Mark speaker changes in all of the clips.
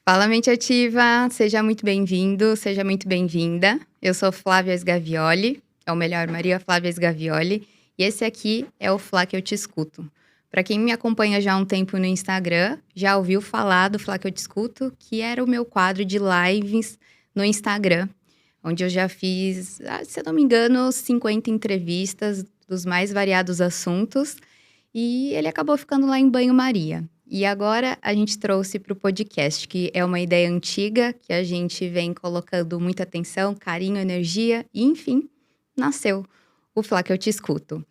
Speaker 1: Fala, mente ativa! Seja muito bem-vindo, seja muito bem-vinda. Eu sou Flávia Sgavioli, ou melhor, Maria Flávia Sgavioli, e esse aqui é o Flá que eu te escuto. Para quem me acompanha já há um tempo no Instagram, já ouviu falar do Flá que eu te escuto, que era o meu quadro de lives no Instagram, onde eu já fiz, se eu não me engano, 50 entrevistas dos mais variados assuntos, e ele acabou ficando lá em banho-maria. E agora a gente trouxe para o podcast, que é uma ideia antiga, que a gente vem colocando muita atenção, carinho, energia, e enfim, nasceu o Flá que eu te escuto.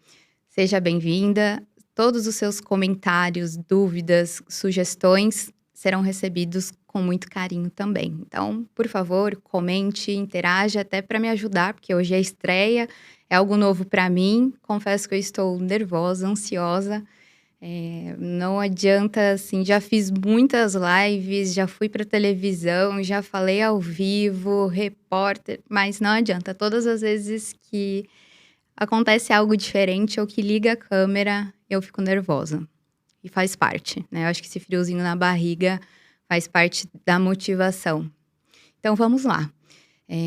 Speaker 1: Seja bem-vinda, todos os seus comentários, dúvidas, sugestões serão recebidos com muito carinho também. Então, por favor, comente, interaja, até para me ajudar, porque hoje é estreia, é algo novo para mim. Confesso que eu estou nervosa, ansiosa. Não adianta, assim, já fiz muitas lives, já fui para televisão, já falei ao vivo, repórter, mas não adianta. Todas as vezes que acontece algo diferente ou que liga a câmera, eu fico nervosa. E faz parte, né? Eu acho que esse friozinho na barriga faz parte da motivação. Então vamos lá.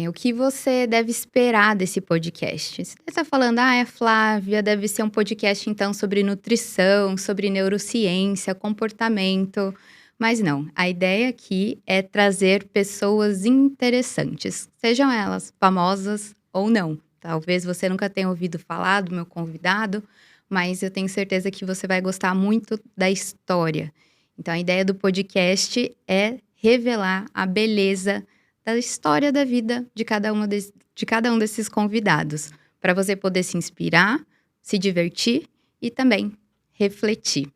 Speaker 1: O que você deve esperar desse podcast? Você está falando, é Flávia, deve ser um podcast então sobre nutrição, sobre neurociência, comportamento. Mas não, a ideia aqui é trazer pessoas interessantes, sejam elas famosas ou não. Talvez você nunca tenha ouvido falar do meu convidado, mas eu tenho certeza que você vai gostar muito da história. Então, a ideia do podcast é revelar a beleza da história da vida de cada um desses convidados, para você poder se inspirar, se divertir e também refletir.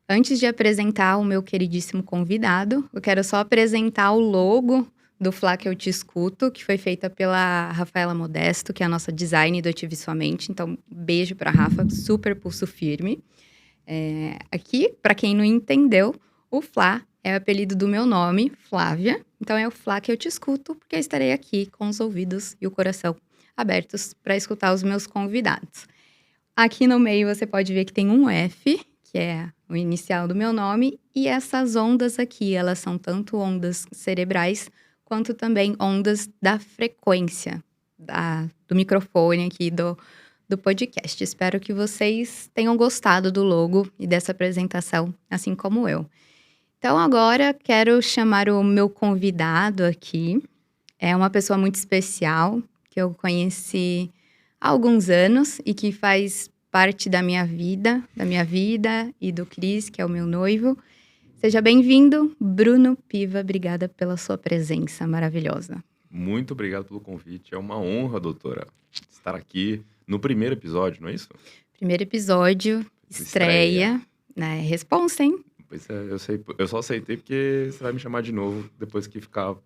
Speaker 1: Antes de apresentar o meu queridíssimo convidado, eu quero só apresentar o logo do Flá que eu te escuto, que foi feita pela Rafaela Modesto, que é a nossa design do Ative Sua Mente. Então, beijo para a Rafa, super pulso firme. Aqui, para quem não entendeu, o Flá é o apelido do meu nome, Flávia. Então, é o Flá que eu te escuto, porque eu estarei aqui com os ouvidos e o coração abertos para escutar os meus convidados. Aqui no meio você pode ver que tem um F, que é o inicial do meu nome, e essas ondas aqui, elas são tanto ondas cerebrais, quanto também ondas da frequência do microfone aqui do podcast. Espero que vocês tenham gostado do logo e dessa apresentação, assim como eu. Então, agora quero chamar o meu convidado aqui. É uma pessoa muito especial, que eu conheci há alguns anos e que faz parte da minha vida e do Cris, que é o meu noivo. Seja bem-vindo, Bruno Piva. Obrigada pela sua presença maravilhosa.
Speaker 2: Muito obrigado pelo convite. É uma honra, doutora, estar aqui no primeiro episódio, não é isso?
Speaker 1: Primeiro episódio, estreia, né? Responsa, hein?
Speaker 2: Pois é, eu sei. Eu só aceitei porque você vai me chamar de novo depois que ficar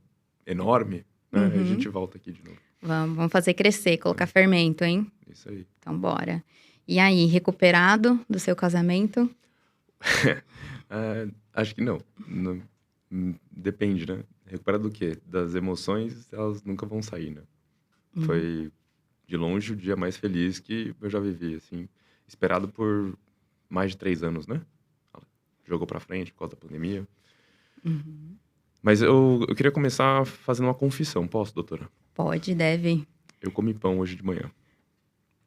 Speaker 2: enorme, né? A gente volta aqui de novo.
Speaker 1: Vamos fazer crescer, colocar fermento, hein?
Speaker 2: Isso aí.
Speaker 1: Então, bora. E aí, recuperado do seu casamento?
Speaker 2: Acho que não. Depende, né? Recuperado do quê? Das emoções, elas nunca vão sair, né? Foi, de longe, o dia mais feliz que eu já vivi, assim. Esperado por mais de 3 anos, né? Jogou pra frente por causa da pandemia. Mas eu queria começar fazendo uma confissão. Posso, doutora?
Speaker 1: Pode, deve.
Speaker 2: Eu comi pão hoje de manhã.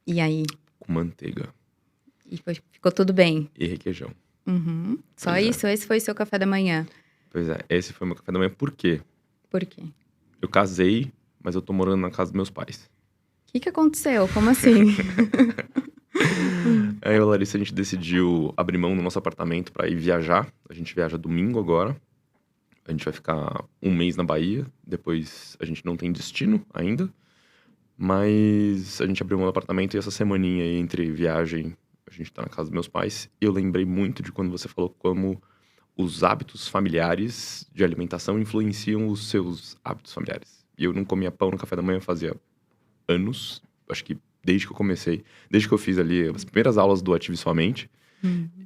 Speaker 1: E aí?
Speaker 2: Com manteiga.
Speaker 1: E ficou tudo bem?
Speaker 2: E requeijão.
Speaker 1: Só
Speaker 2: Pois é.
Speaker 1: isso? Esse foi seu café da manhã?
Speaker 2: Pois é, esse foi meu café da manhã. Por quê?
Speaker 1: Por quê?
Speaker 2: Eu casei, mas eu tô morando na casa dos meus pais.
Speaker 1: O que aconteceu? Como assim?
Speaker 2: Aí eu e a Larissa, a gente decidiu abrir mão do nosso apartamento pra ir viajar. A gente viaja domingo agora. A gente vai ficar um mês na Bahia. Depois a gente não tem destino ainda. Mas a gente abriu mão do apartamento e essa semaninha aí entre viagem, a gente tá na casa dos meus pais. E eu lembrei muito de quando você falou como os hábitos familiares de alimentação influenciam os seus hábitos familiares. E eu não comia pão no café da manhã fazia anos. Acho que desde que eu comecei. Desde que eu fiz ali as primeiras aulas do Ative Sua Mente.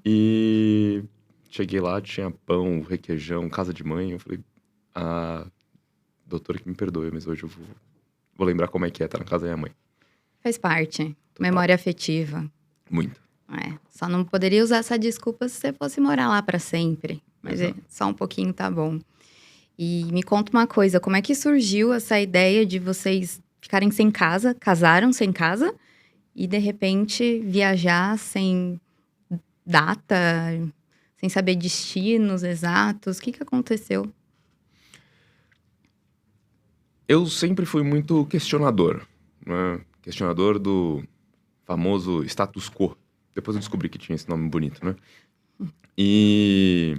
Speaker 2: E cheguei lá, tinha pão, requeijão, casa de mãe. Eu falei, doutora que me perdoe, mas hoje eu vou lembrar como é que é estar na casa da minha mãe.
Speaker 1: Faz parte. Memória afetiva.
Speaker 2: Muito.
Speaker 1: Só não poderia usar essa desculpa se você fosse morar lá pra sempre. Mas
Speaker 2: Exato.
Speaker 1: só um pouquinho tá bom. E me conta uma coisa, como é que surgiu essa ideia de vocês ficarem sem casa, casaram sem casa e de repente viajar sem data, sem saber destinos exatos? O que aconteceu?
Speaker 2: Eu sempre fui muito questionador, né? Questionador do famoso status quo. Depois eu descobri que tinha esse nome bonito, né? E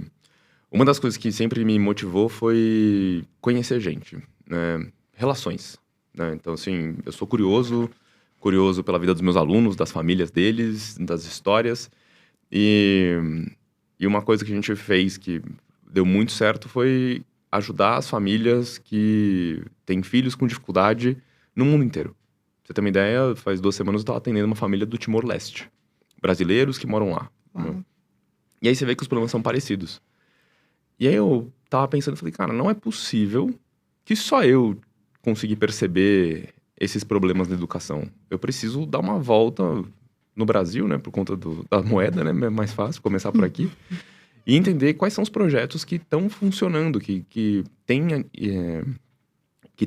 Speaker 2: uma das coisas que sempre me motivou foi conhecer gente, né? Relações, né? Então, assim, eu sou curioso pela vida dos meus alunos, das famílias deles, das histórias. E, e uma coisa que a gente fez que deu muito certo foi ajudar as famílias que têm filhos com dificuldade no mundo inteiro. Pra você ter uma ideia, faz 2 semanas eu estava atendendo uma família do Timor-Leste. Brasileiros que moram lá, né?
Speaker 1: Uau.
Speaker 2: E aí você vê que os problemas são parecidos. E aí eu tava pensando, falei, cara, não é possível que só eu consegui perceber esses problemas na educação. Eu preciso dar uma volta no Brasil, né, por conta da moeda, né, é mais fácil começar por aqui. E entender quais são os projetos que estão funcionando, que tem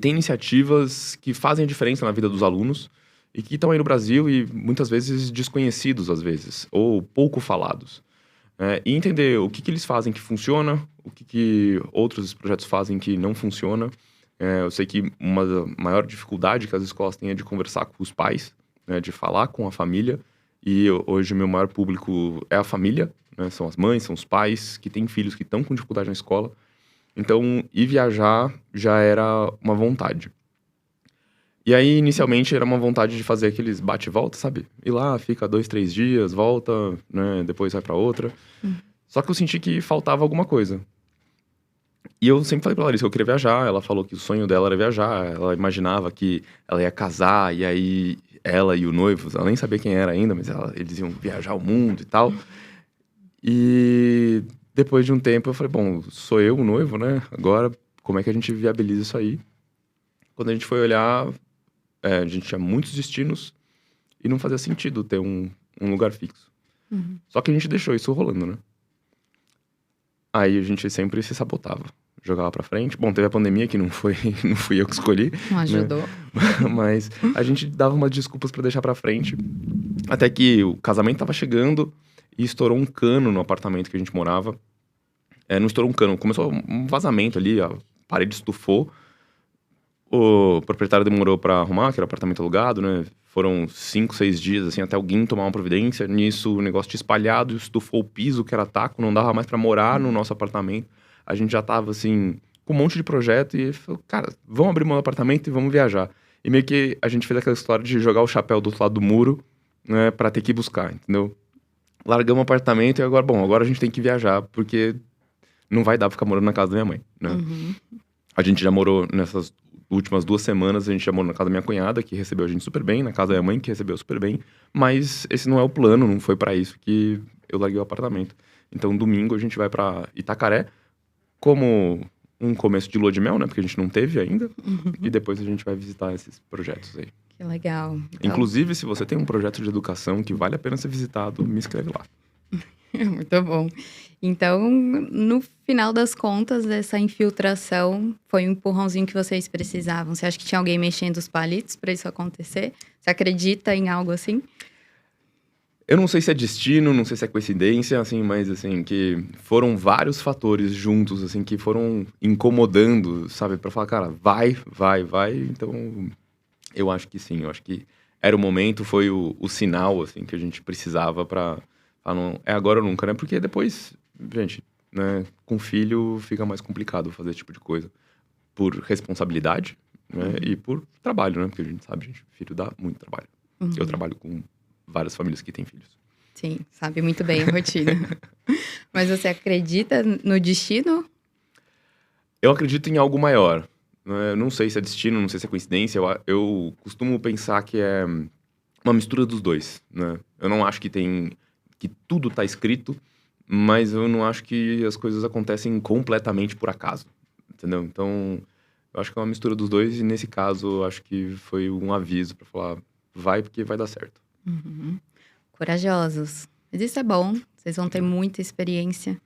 Speaker 2: iniciativas que fazem a diferença na vida dos alunos e que estão aí no Brasil e muitas vezes desconhecidos, às vezes, ou pouco falados. E entender o que eles fazem que funciona, o que outros projetos fazem que não funciona. Eu sei que uma da maior dificuldade que as escolas têm é de conversar com os pais, né, de falar com a família. E hoje o meu maior público é a família, né, são as mães, são os pais que têm filhos que estão com dificuldade na escola. Então, ir viajar já era uma vontade. E aí, inicialmente, era uma vontade de fazer aqueles bate-volta, sabe? Ir lá, fica 2, 3 dias, volta, né? Depois vai pra outra. Só que eu senti que faltava alguma coisa. E eu sempre falei pra Larissa que eu queria viajar. Ela falou que o sonho dela era viajar. Ela imaginava que ela ia casar, e aí ela e o noivo, ela nem sabia quem era ainda, mas eles iam viajar o mundo e tal. E depois de um tempo eu falei, bom, sou eu o noivo, né? Agora, como é que a gente viabiliza isso aí? Quando a gente foi olhar, a gente tinha muitos destinos e não fazia sentido ter um lugar fixo. Só que a gente deixou isso rolando, né? Aí a gente sempre se sabotava, jogava pra frente. Bom, teve a pandemia que não fui eu que escolhi.
Speaker 1: Não ajudou.
Speaker 2: Né? Mas a gente dava umas desculpas pra deixar pra frente. Até que o casamento tava chegando e estourou um cano no apartamento que a gente morava. Não estourou um cano, começou um vazamento ali, a parede estufou. O proprietário demorou pra arrumar, que era apartamento alugado, né? Foram 5, 6 dias, assim, até alguém tomar uma providência. Nisso, o negócio tinha espalhado, estufou o piso, que era taco, não dava mais pra morar no nosso apartamento. A gente já tava, assim, com um monte de projeto e falou, cara, vamos abrir mão do apartamento e vamos viajar. E meio que a gente fez aquela história de jogar o chapéu do outro lado do muro, né, pra ter que ir buscar, entendeu? Largamos o apartamento e agora a gente tem que viajar, porque não vai dar pra ficar morando na casa da minha mãe, né? A gente já morou nessas últimas 2 semanas, a gente já morou na casa da minha cunhada, que recebeu a gente super bem, na casa da minha mãe, que recebeu super bem. Mas esse não é o plano, não foi pra isso que eu larguei o apartamento. Então, domingo a gente vai pra Itacaré, como um começo de lua de mel, né? Porque a gente não teve ainda. E depois a gente vai visitar esses projetos aí.
Speaker 1: Que legal. Então,
Speaker 2: Inclusive, se você tem um projeto de educação que vale a pena ser visitado, me escreve lá.
Speaker 1: muito bom. Então, no final das contas, essa infiltração foi um empurrãozinho que vocês precisavam. Você acha que tinha alguém mexendo os palitos para isso acontecer? Você acredita em algo assim?
Speaker 2: Eu não sei se é destino, não sei se é coincidência, assim, mas assim, que foram vários fatores juntos, assim, que foram incomodando, sabe? Pra falar, cara, vai. Então, eu acho que sim, eu acho que era o momento, foi o sinal, assim, que a gente precisava pra falar, não, é agora ou nunca, né? Porque depois, gente, né, com filho fica mais complicado fazer esse tipo de coisa. Por responsabilidade, né? E por trabalho, né? Porque a gente sabe, gente, filho dá muito trabalho. Eu trabalho com várias famílias que têm filhos.
Speaker 1: Sim, sabe muito bem a rotina. Mas você acredita no destino?
Speaker 2: Eu acredito em algo maior. Né? Não sei se é destino, não sei se é coincidência. Eu costumo pensar que é uma mistura dos dois. Né? Eu não acho que tudo tá escrito, mas eu não acho que as coisas acontecem completamente por acaso. Entendeu? Então, eu acho que é uma mistura dos dois. E nesse caso, eu acho que foi um aviso pra falar, vai porque vai dar certo.
Speaker 1: Corajosos. Mas isso é bom. Vocês vão ter muita experiência,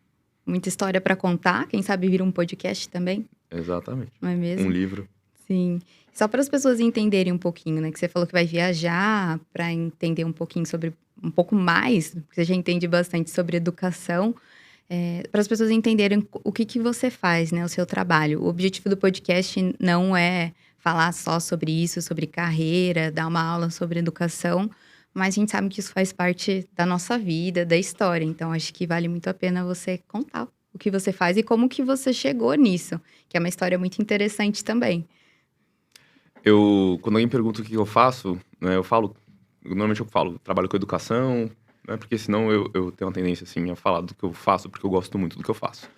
Speaker 1: muita história para contar. Quem sabe vira um podcast também.
Speaker 2: Exatamente.
Speaker 1: não é
Speaker 2: Um
Speaker 1: mesmo?
Speaker 2: livro.
Speaker 1: Sim. Só para as pessoas entenderem um pouquinho, né, que você falou que vai viajar para entender um pouquinho sobre um pouco mais, porque você já entende bastante sobre educação, para as pessoas entenderem o que que você faz, né, o seu trabalho. O objetivo do podcast não é falar só sobre isso, sobre carreira, dar uma aula sobre educação, mas a gente sabe que isso faz parte da nossa vida, da história. Então acho que vale muito a pena você contar o que você faz e como que você chegou nisso, que é uma história muito interessante também.
Speaker 2: Quando alguém pergunta o que eu faço, né, normalmente eu falo, trabalho com educação, né, porque senão eu tenho uma tendência, assim, a falar do que eu faço, porque eu gosto muito do que eu faço.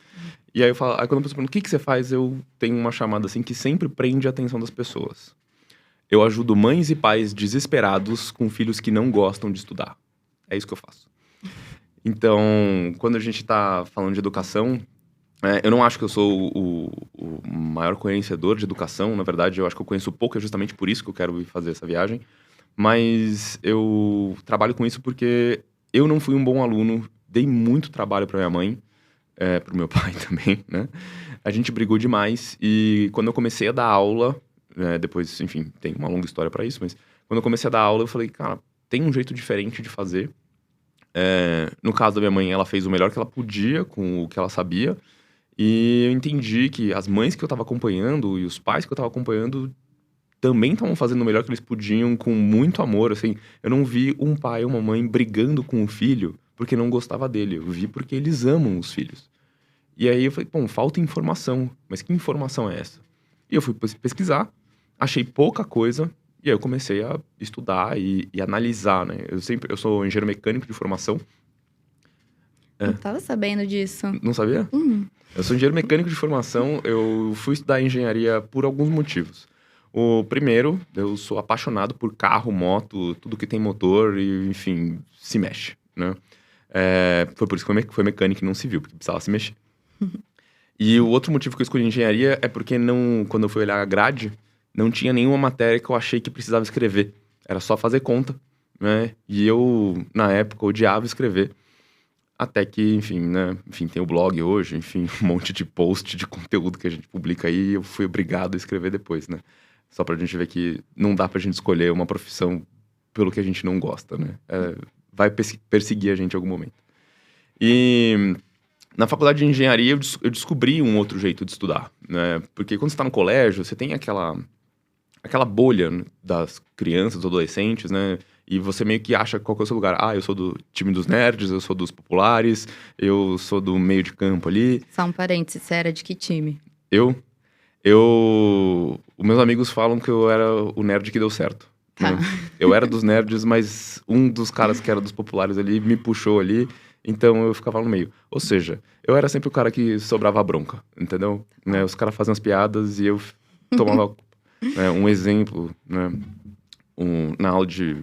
Speaker 2: E aí aí quando a pessoa pergunta, o que que você faz? Eu tenho uma chamada, assim, que sempre prende a atenção das pessoas. Eu ajudo mães e pais desesperados com filhos que não gostam de estudar. É isso que eu faço. Então, quando a gente tá falando de educação, eu não acho que eu sou o maior conhecedor de educação. Na verdade, eu acho que eu conheço pouco, é justamente por isso que eu quero ir fazer essa viagem. Mas eu trabalho com isso porque eu não fui um bom aluno, dei muito trabalho para minha mãe, para o meu pai também, né? A gente brigou demais e quando eu comecei a dar aula, depois, enfim, tem uma longa história para isso, mas quando eu comecei a dar aula, eu falei, cara, tem um jeito diferente de fazer. No caso da minha mãe, ela fez o melhor que ela podia com o que ela sabia. E eu entendi que as mães que eu tava acompanhando e os pais que eu tava acompanhando também estavam fazendo o melhor que eles podiam, com muito amor, assim. Eu não vi um pai ou uma mãe brigando com o filho porque não gostava dele. Eu vi porque eles amam os filhos. E aí eu falei, bom, falta informação. Mas que informação é essa? E eu fui pesquisar, achei pouca coisa, e aí eu comecei a estudar e analisar, né? Eu sou engenheiro mecânico de formação.
Speaker 1: Não
Speaker 2: É,
Speaker 1: estava sabendo disso.
Speaker 2: não sabia?
Speaker 1: Hum,
Speaker 2: Eu sou engenheiro mecânico de formação, eu fui estudar engenharia por alguns motivos. O primeiro, eu sou apaixonado por carro, moto, tudo que tem motor e, enfim, se mexe, né? Foi por isso que foi mecânico e não civil, porque precisava se mexer. E o outro motivo que eu escolhi engenharia é porque quando eu fui olhar a grade, não tinha nenhuma matéria que eu achei que precisava escrever. Era só fazer conta, né? E eu, na época, odiava escrever. Até que, enfim, né? Enfim, tem o blog hoje, enfim, um monte de post de conteúdo que a gente publica aí e eu fui obrigado a escrever depois, né? Só pra gente ver que não dá pra gente escolher uma profissão pelo que a gente não gosta, né? Vai perseguir a gente em algum momento. E na faculdade de engenharia eu descobri um outro jeito de estudar, né? Porque quando você tá no colégio, você tem aquela bolha, né, das crianças, dos adolescentes, né? E você meio que acha qual que é o seu lugar. Ah, eu sou do time dos nerds, eu sou dos populares, eu sou do meio de campo ali.
Speaker 1: só um parênteses, você era de que time?
Speaker 2: Eu, Os meus amigos falam que eu era o nerd que deu certo,
Speaker 1: Tá.
Speaker 2: né? Eu era dos nerds, mas um dos caras que era dos populares ali me puxou ali, então eu ficava no meio. Ou seja, eu era sempre o cara que sobrava a bronca, entendeu? Né? Os caras faziam as piadas e eu tomava, né, um exemplo, né? Na aula de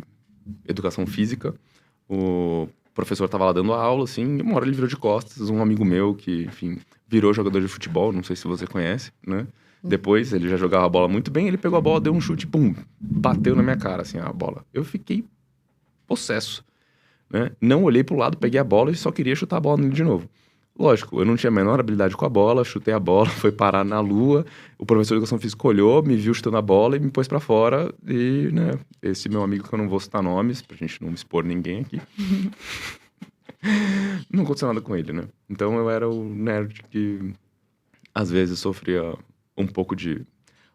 Speaker 2: educação física, o professor tava lá dando a aula, assim, e uma hora ele virou de costas, um amigo meu que, enfim, virou jogador de futebol, não sei se você conhece, né? Depois, ele já jogava a bola muito bem, ele pegou a bola, deu um chute, pum, bateu na minha cara, assim, a bola. Eu fiquei possesso, né? Não olhei pro lado, peguei a bola e só queria chutar a bola nele de novo. Lógico, eu não tinha a menor habilidade com a bola, chutei a bola, foi parar na lua, o professor de educação física olhou, me viu chutando a bola e me pôs pra fora e, né, esse meu amigo que eu não vou citar nomes, pra gente não expor ninguém aqui, não aconteceu nada com ele, né? Então eu era o nerd que às vezes sofria um pouco de...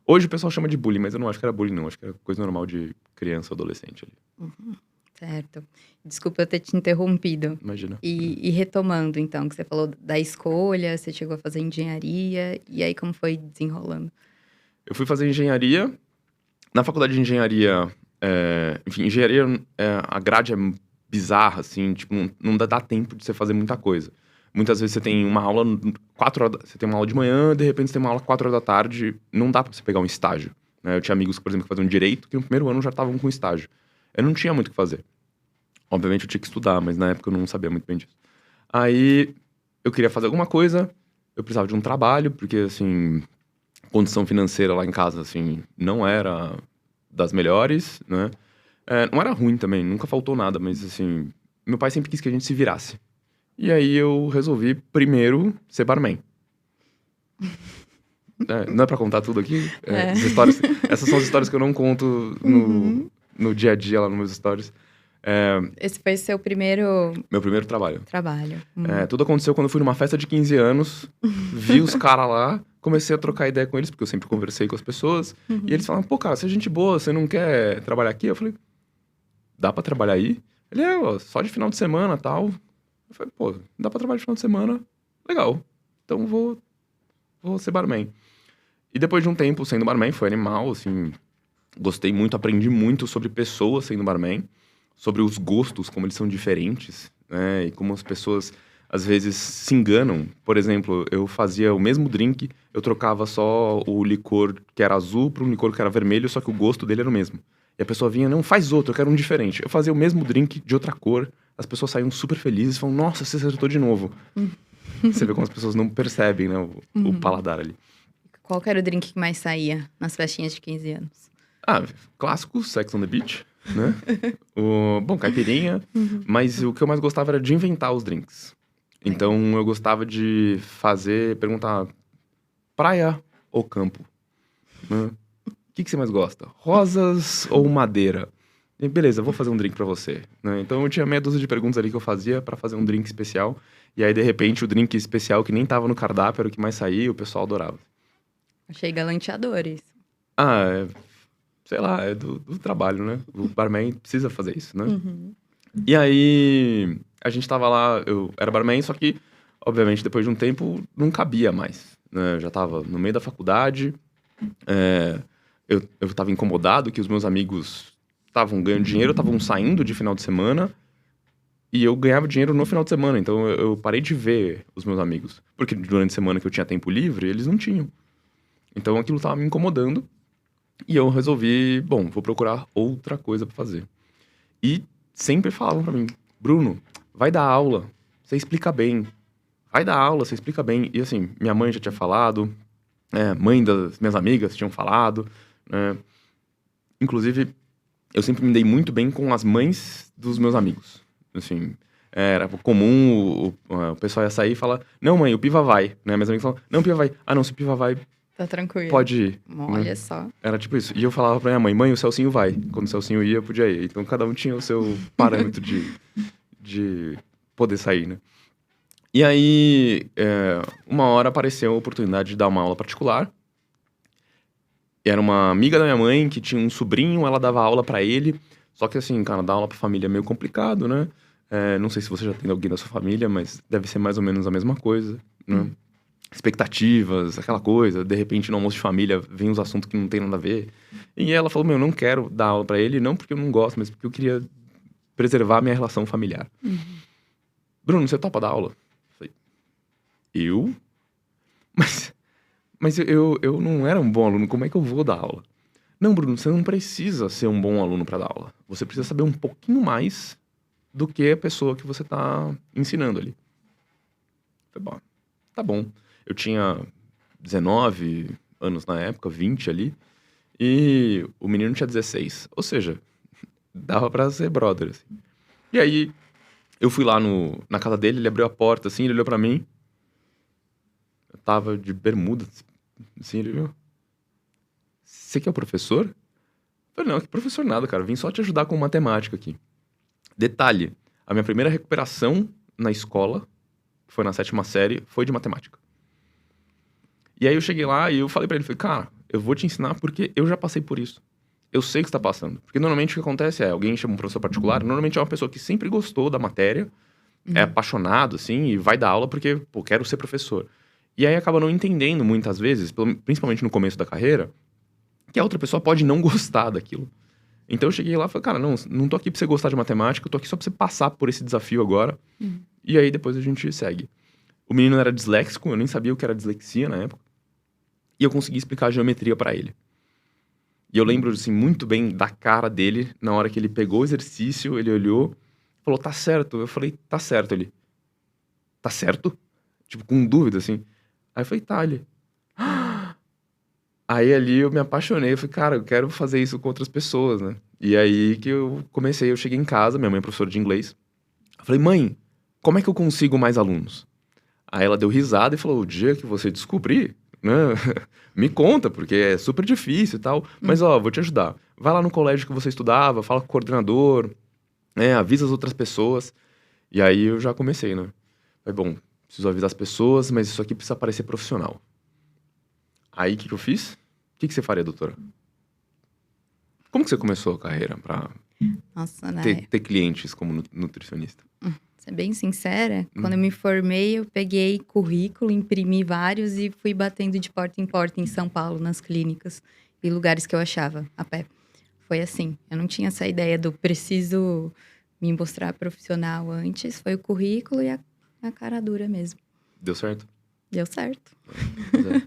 Speaker 2: Hoje o pessoal chama de bullying, mas eu não acho que era bullying não, acho que era coisa normal de criança ou adolescente ali,
Speaker 1: Certo. Desculpa eu ter te interrompido.
Speaker 2: imagina.
Speaker 1: E retomando, então, que você falou da escolha, você chegou a fazer engenharia, e aí como foi desenrolando?
Speaker 2: Eu fui fazer engenharia. Na faculdade de engenharia, enfim, engenharia, a grade é bizarra, assim, tipo, não dá tempo de você fazer muita coisa. Muitas vezes você tem uma aula 4 horas, você tem uma aula de manhã, de repente você tem uma aula 4 horas da tarde, não dá pra você pegar um estágio, né? Eu tinha amigos, por exemplo, que faziam direito, que no primeiro ano já estavam com estágio. Eu não tinha muito o que fazer. Obviamente eu tinha que estudar, mas na época eu não sabia muito bem disso. Aí eu queria fazer alguma coisa, eu precisava de um trabalho, porque, assim, condição financeira lá em casa, assim, não era das melhores, né? Não era ruim também, nunca faltou nada, mas, assim, meu pai sempre quis que a gente se virasse. E aí eu resolvi primeiro ser barman. Não é pra contar tudo aqui? As histórias, essas são as histórias que eu não conto no dia a dia lá nos meus stories.
Speaker 1: Esse foi seu primeiro...
Speaker 2: Meu primeiro trabalho.
Speaker 1: Trabalho.
Speaker 2: Tudo aconteceu quando eu fui numa festa de 15 anos, vi os caras lá, comecei a trocar ideia com eles, porque eu sempre conversei com as pessoas. E eles falaram, pô, cara, você é gente boa, você não quer trabalhar aqui? Eu falei, dá pra trabalhar aí? Ele só de final de semana e tal. Eu falei, pô, dá pra trabalhar de final de semana? Legal. Então vou ser barman. E depois de um tempo sendo barman, foi animal, assim, gostei muito, aprendi muito sobre pessoas sendo barman, sobre os gostos, como eles são diferentes, né? E como as pessoas, às vezes, se enganam. Por exemplo, eu fazia o mesmo drink, eu trocava só o licor que era azul para um licor que era vermelho, só que o gosto dele era o mesmo. E a pessoa vinha, não, faz outro, eu quero um diferente. Eu fazia o mesmo drink de outra cor, as pessoas saíam super felizes, falam, nossa, você acertou de novo. Você vê como as pessoas não percebem, né, o paladar ali.
Speaker 1: Qual que era o drink que mais saía nas festinhas de 15 anos?
Speaker 2: Clássico, Sex on the Beach, né? Caipirinha. Mas o que eu mais gostava era de inventar os drinks. Então, eu gostava de perguntar, praia ou campo? Né? O que você mais gosta? Rosas ou madeira? E, beleza, vou fazer um drink pra você. Né? Então, eu tinha meia dúzia de perguntas ali que eu fazia pra fazer um drink especial. E aí, de repente, o drink especial que nem tava no cardápio era o que mais saía e o pessoal adorava.
Speaker 1: Achei galanteador isso.
Speaker 2: Sei lá, é do trabalho, né? O barman precisa fazer isso, né? E aí, a gente tava lá, eu era barman, só que, obviamente, depois de um tempo, não cabia mais. Né? Eu já tava no meio da faculdade, eu tava incomodado que os meus amigos estavam ganhando dinheiro, estavam saindo de final de semana, e eu ganhava dinheiro no final de semana, então eu parei de ver os meus amigos. Porque durante a semana que eu tinha tempo livre, eles não tinham. Então aquilo tava me incomodando, e eu resolvi, vou procurar outra coisa pra fazer. E sempre falavam pra mim, Bruno, vai dar aula, você explica bem. Vai dar aula, você explica bem. E assim, minha mãe já tinha falado, mãe das minhas amigas tinham falado, né? Inclusive, eu sempre me dei muito bem com as mães dos meus amigos. Assim, era comum, o pessoal ia sair e falar, não mãe, o Piva vai. Né? Minhas amigas falavam, não, o Piva vai. Ah não, se o Piva vai,
Speaker 1: tá tranquilo.
Speaker 2: pode ir.
Speaker 1: Olha só.
Speaker 2: Era tipo isso. E eu falava pra minha mãe, o Celcinho vai. Quando o Celcinho ia, eu podia ir. Então cada um tinha o seu parâmetro de poder sair, né? E aí, uma hora apareceu a oportunidade de dar uma aula particular. E era uma amiga da minha mãe que tinha um sobrinho, ela dava aula pra ele. Só que assim, cara, dar aula pra família é meio complicado, né? Não sei se você já tem alguém da sua família, mas deve ser mais ou menos a mesma coisa, né? Expectativas, aquela coisa. De repente, no almoço de família, vem uns assuntos que não tem nada a ver. E ela falou, não quero dar aula pra ele, não porque eu não gosto, mas porque eu queria preservar a minha relação familiar. Bruno, você topa dar aula? Eu? Mas eu não era um bom aluno, como é que eu vou dar aula? Não, Bruno, você não precisa ser um bom aluno para dar aula. Você precisa saber um pouquinho mais do que a pessoa que você tá ensinando ali. Falei, tá bom. Eu tinha 19 anos na época, 20 ali, e o menino tinha 16. Ou seja, dava pra ser brother, assim. E aí, eu fui lá na casa dele, ele abriu a porta, assim, ele olhou pra mim. Eu tava de bermuda, assim, ele viu. Você que é o professor? Eu falei, não, que professor nada, cara. Vim só te ajudar com matemática aqui. Detalhe, a minha primeira recuperação na escola, que foi na 7ª série, foi de matemática. E aí eu cheguei lá e eu falei pra ele, cara, eu vou te ensinar porque eu já passei por isso. Eu sei o que você tá passando. Porque normalmente o que acontece alguém chama um professor particular, normalmente é uma pessoa que sempre gostou da matéria, é apaixonado, assim, e vai dar aula porque, quero ser professor. E aí acaba não entendendo muitas vezes, principalmente no começo da carreira, que a outra pessoa pode não gostar daquilo. Então eu cheguei lá e falei, cara, não tô aqui pra você gostar de matemática, eu tô aqui só pra você passar por esse desafio agora. E aí depois a gente segue. O menino era disléxico, eu nem sabia o que era dislexia na época. E eu consegui explicar a geometria pra ele. E eu lembro, assim, muito bem da cara dele, na hora que ele pegou o exercício, ele olhou, falou, tá certo. Eu falei, tá certo. Ele, tá certo? Tipo, com dúvida, assim. Aí eu falei, tá, ele... Aí ali eu me apaixonei, eu falei, cara, eu quero fazer isso com outras pessoas, né? E aí que eu comecei, eu cheguei em casa, minha mãe é professora de inglês. Eu falei, mãe, como é que eu consigo mais alunos? Aí ela deu risada e falou, o dia que você descobrir, né? Me conta, porque é super difícil e tal. Mas, ó, vou te ajudar. Vai lá no colégio que você estudava, fala com o coordenador, né? Avisa as outras pessoas. E aí eu já comecei, né? Falei, bom, preciso avisar as pessoas, mas isso aqui precisa parecer profissional. Aí, o que eu fiz? O que você faria, doutora? Como que você começou a carreira pra
Speaker 1: Nossa,
Speaker 2: ter clientes como nutricionista?
Speaker 1: ser bem sincera, quando eu me formei, eu peguei currículo, imprimi vários e fui batendo de porta em porta em São Paulo, nas clínicas e lugares que eu achava a pé. Foi assim, eu não tinha essa ideia do preciso me mostrar profissional antes, foi o currículo e a cara dura mesmo.
Speaker 2: Deu certo?
Speaker 1: Deu certo.
Speaker 2: Pois é.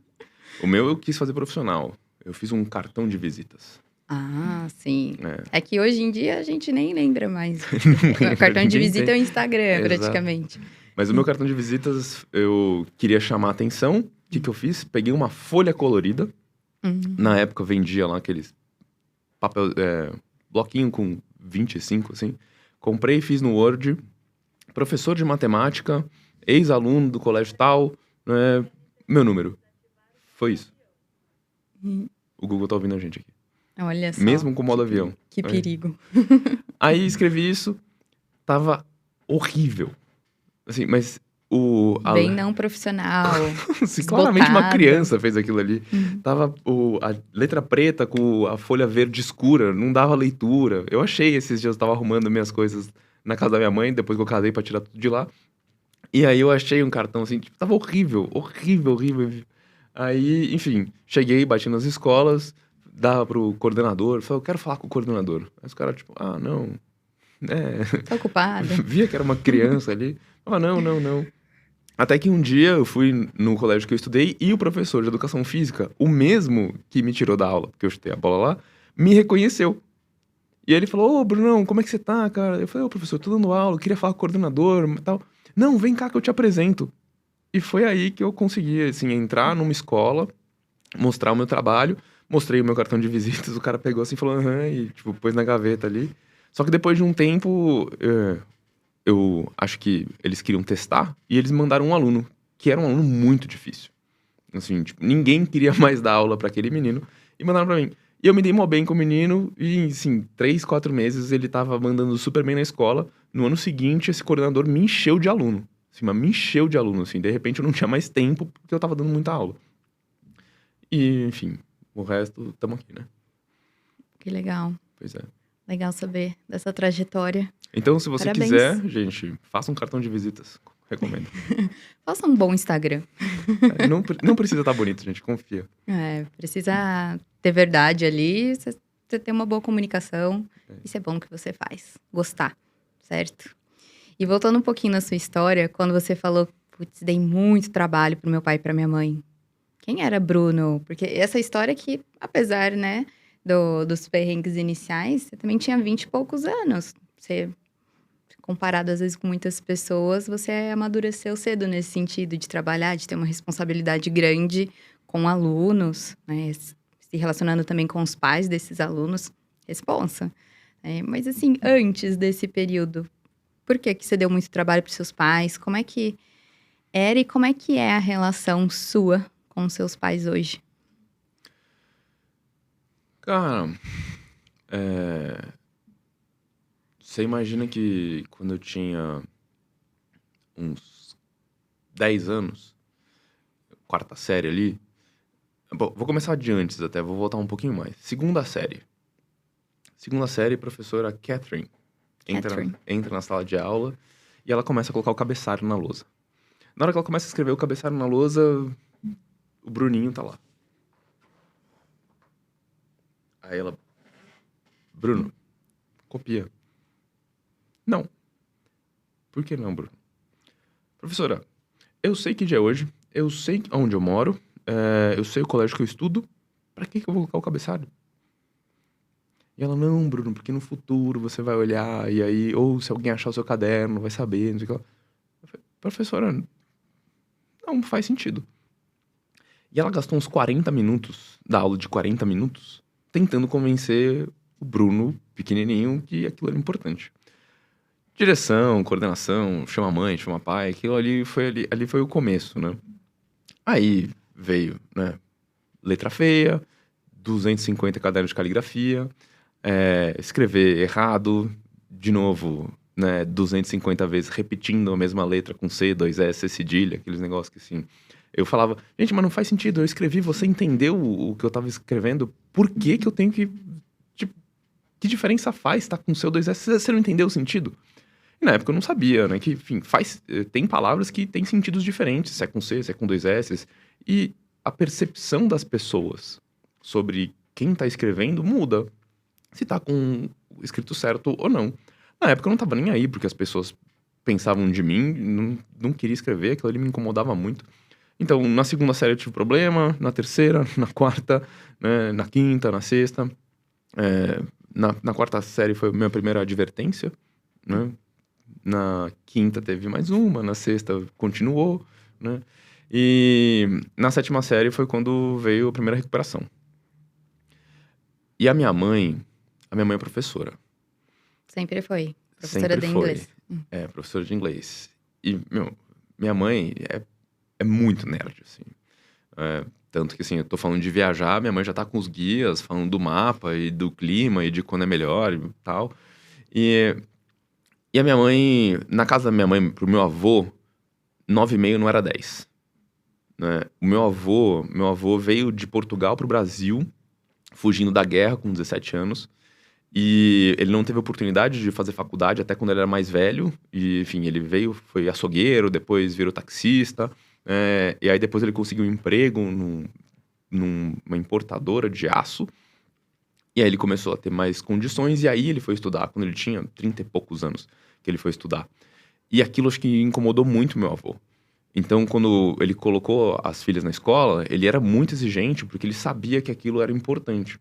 Speaker 2: O meu eu quis fazer profissional. Eu fiz um cartão de visitas.
Speaker 1: Ah, sim.
Speaker 2: É.
Speaker 1: É que hoje em dia a gente nem lembra mais. O cartão de
Speaker 2: Ninguém
Speaker 1: visita
Speaker 2: tem.
Speaker 1: é o Instagram,
Speaker 2: Exato.
Speaker 1: praticamente.
Speaker 2: Mas o meu cartão de visitas, eu queria chamar a atenção. O que eu fiz? Peguei uma folha colorida. Na época, vendia lá aqueles papel, bloquinho com 25, assim. Comprei e fiz no Word. Professor de matemática, ex-aluno do colégio tal, né? Meu número. Foi isso. O Google tá ouvindo a gente aqui.
Speaker 1: Olha só.
Speaker 2: Mesmo com modo avião.
Speaker 1: Que perigo.
Speaker 2: Aí escrevi isso. Tava horrível. Assim, mas
Speaker 1: Bem não profissional.
Speaker 2: assim, claramente uma
Speaker 1: desbocado.
Speaker 2: criança fez aquilo ali. Tava a letra preta com a folha verde escura, não dava leitura. Eu achei esses dias, eu tava arrumando minhas coisas na casa da minha mãe, depois que eu casei pra tirar tudo de lá. E aí eu achei um cartão assim, tipo, tava horrível, horrível, horrível. Aí, enfim, cheguei, bati nas escolas, dava pro coordenador, falei, eu quero falar com o coordenador. Aí os caras, tipo, ah, não,
Speaker 1: Tá ocupado?
Speaker 2: via que era uma criança ali. Ah, não. Até que um dia eu fui no colégio que eu estudei e o professor de educação física, o mesmo que me tirou da aula, porque eu chutei a bola lá, me reconheceu. E ele falou, ô, Brunão, como é que você tá, cara? Eu falei, ô, professor, tô dando aula, eu queria falar com o coordenador e tal. Não, vem cá que eu te apresento. E foi aí que eu consegui, assim, entrar numa escola, mostrar o meu trabalho, mostrei o meu cartão de visitas, o cara pegou assim e falou, aham, e, tipo, pôs na gaveta ali. Só que depois de um tempo, eu acho que eles queriam testar e eles mandaram um aluno, que era um aluno muito difícil. Assim, tipo, ninguém queria mais dar aula pra aquele menino e mandaram pra mim. E eu me dei mó bem com o menino e, assim, 3, 4 meses ele tava mandando super bem na escola. No ano seguinte, esse coordenador me encheu de aluno. Assim, mas me encheu de aluno, assim. De repente, eu não tinha mais tempo porque eu tava dando muita aula. E, enfim, o resto, tamo aqui, né?
Speaker 1: Que legal.
Speaker 2: Pois é.
Speaker 1: Legal saber dessa trajetória.
Speaker 2: Então, se você
Speaker 1: Parabéns.
Speaker 2: quiser, gente, faça um cartão de visitas. Recomendo.
Speaker 1: Faça um bom Instagram.
Speaker 2: Não precisa estar bonito, gente. Confia.
Speaker 1: Precisa ter verdade ali, você ter uma boa comunicação. Isso é bom que você faz. Gostar, certo? E voltando um pouquinho na sua história, quando você falou, putz, dei muito trabalho pro meu pai e pra minha mãe. Quem era Bruno? Porque essa história que, apesar, né, dos perrengues iniciais, você também tinha 20 e poucos anos. Você, comparado às vezes com muitas pessoas, você amadureceu cedo nesse sentido de trabalhar, de ter uma responsabilidade grande com alunos, né, se relacionando também com os pais desses alunos, responsa. Mas assim, antes desse período, por que você deu muito trabalho para seus pais? Como é que era e como é que é a relação sua com seus pais hoje?
Speaker 2: Cara, você imagina que quando eu tinha uns 10 anos, quarta série ali. Bom, vou começar de antes até, vou voltar um pouquinho mais. Segunda série, professora Catherine entra na sala de aula e ela começa a colocar o cabeçalho na lousa. Na hora que ela começa a escrever o cabeçalho na lousa, o Bruninho tá lá. Aí ela... Bruno, copia. Não. Por que não, Bruno? Professora, eu sei que dia é hoje, eu sei onde eu moro, eu sei o colégio que eu estudo, pra que eu vou colocar o cabeçalho? E ela, não, Bruno, porque no futuro você vai olhar e aí, ou se alguém achar o seu caderno, vai saber, não sei o que lá. Eu falei, professora, não faz sentido. E ela gastou uns 40 minutos, da aula de 40 minutos, tentando convencer o Bruno, pequenininho, que aquilo era importante. Direção, coordenação, chama mãe, chama pai, aquilo ali foi o começo, né? Aí veio, né? Letra feia, 250 cadernos de caligrafia, escrever errado, de novo, né? 250 vezes repetindo a mesma letra com C, 2S, C cedilha, aqueles negócios que assim... Eu falava, gente, mas não faz sentido, eu escrevi, você entendeu o que eu tava escrevendo, por que que eu tenho que... Tipo, que diferença faz tá com C ou 2S, você não entendeu o sentido? E na época eu não sabia, né, que, enfim, tem palavras que têm sentidos diferentes, se é com C, se é com 2S, e a percepção das pessoas sobre quem tá escrevendo muda, se tá com o escrito certo ou não. Na época eu não tava nem aí, porque as pessoas pensavam de mim, não queria escrever, aquilo ali me incomodava muito. Então, na segunda série eu tive problema, na terceira, na quarta, né, na quinta, na sexta. Na quarta série foi a minha primeira advertência, né? Na quinta teve mais uma, na sexta continuou, né? E na sétima série foi quando veio a primeira recuperação. E a minha mãe é professora.
Speaker 1: Sempre foi. Professora de inglês.
Speaker 2: Professora de inglês. E, minha mãe é muito nerd, assim. Tanto que, assim, eu tô falando de viajar, minha mãe já tá com os guias, falando do mapa e do clima e de quando é melhor e tal. E a minha mãe, na casa da minha mãe, pro meu avô, 9,5 não era 10. Né? O meu avô veio de Portugal pro Brasil, fugindo da guerra com 17 anos. E ele não teve oportunidade de fazer faculdade até quando ele era mais velho. E, enfim, ele foi açougueiro, depois virou taxista. E aí depois ele conseguiu um emprego numa importadora de aço. E aí ele começou a ter mais condições. E aí ele foi estudar, quando ele tinha 30 e poucos anos que ele foi estudar. E aquilo acho que incomodou muito meu avô. Então, quando ele colocou as filhas na escola, ele era muito exigente, porque ele sabia que aquilo era importante.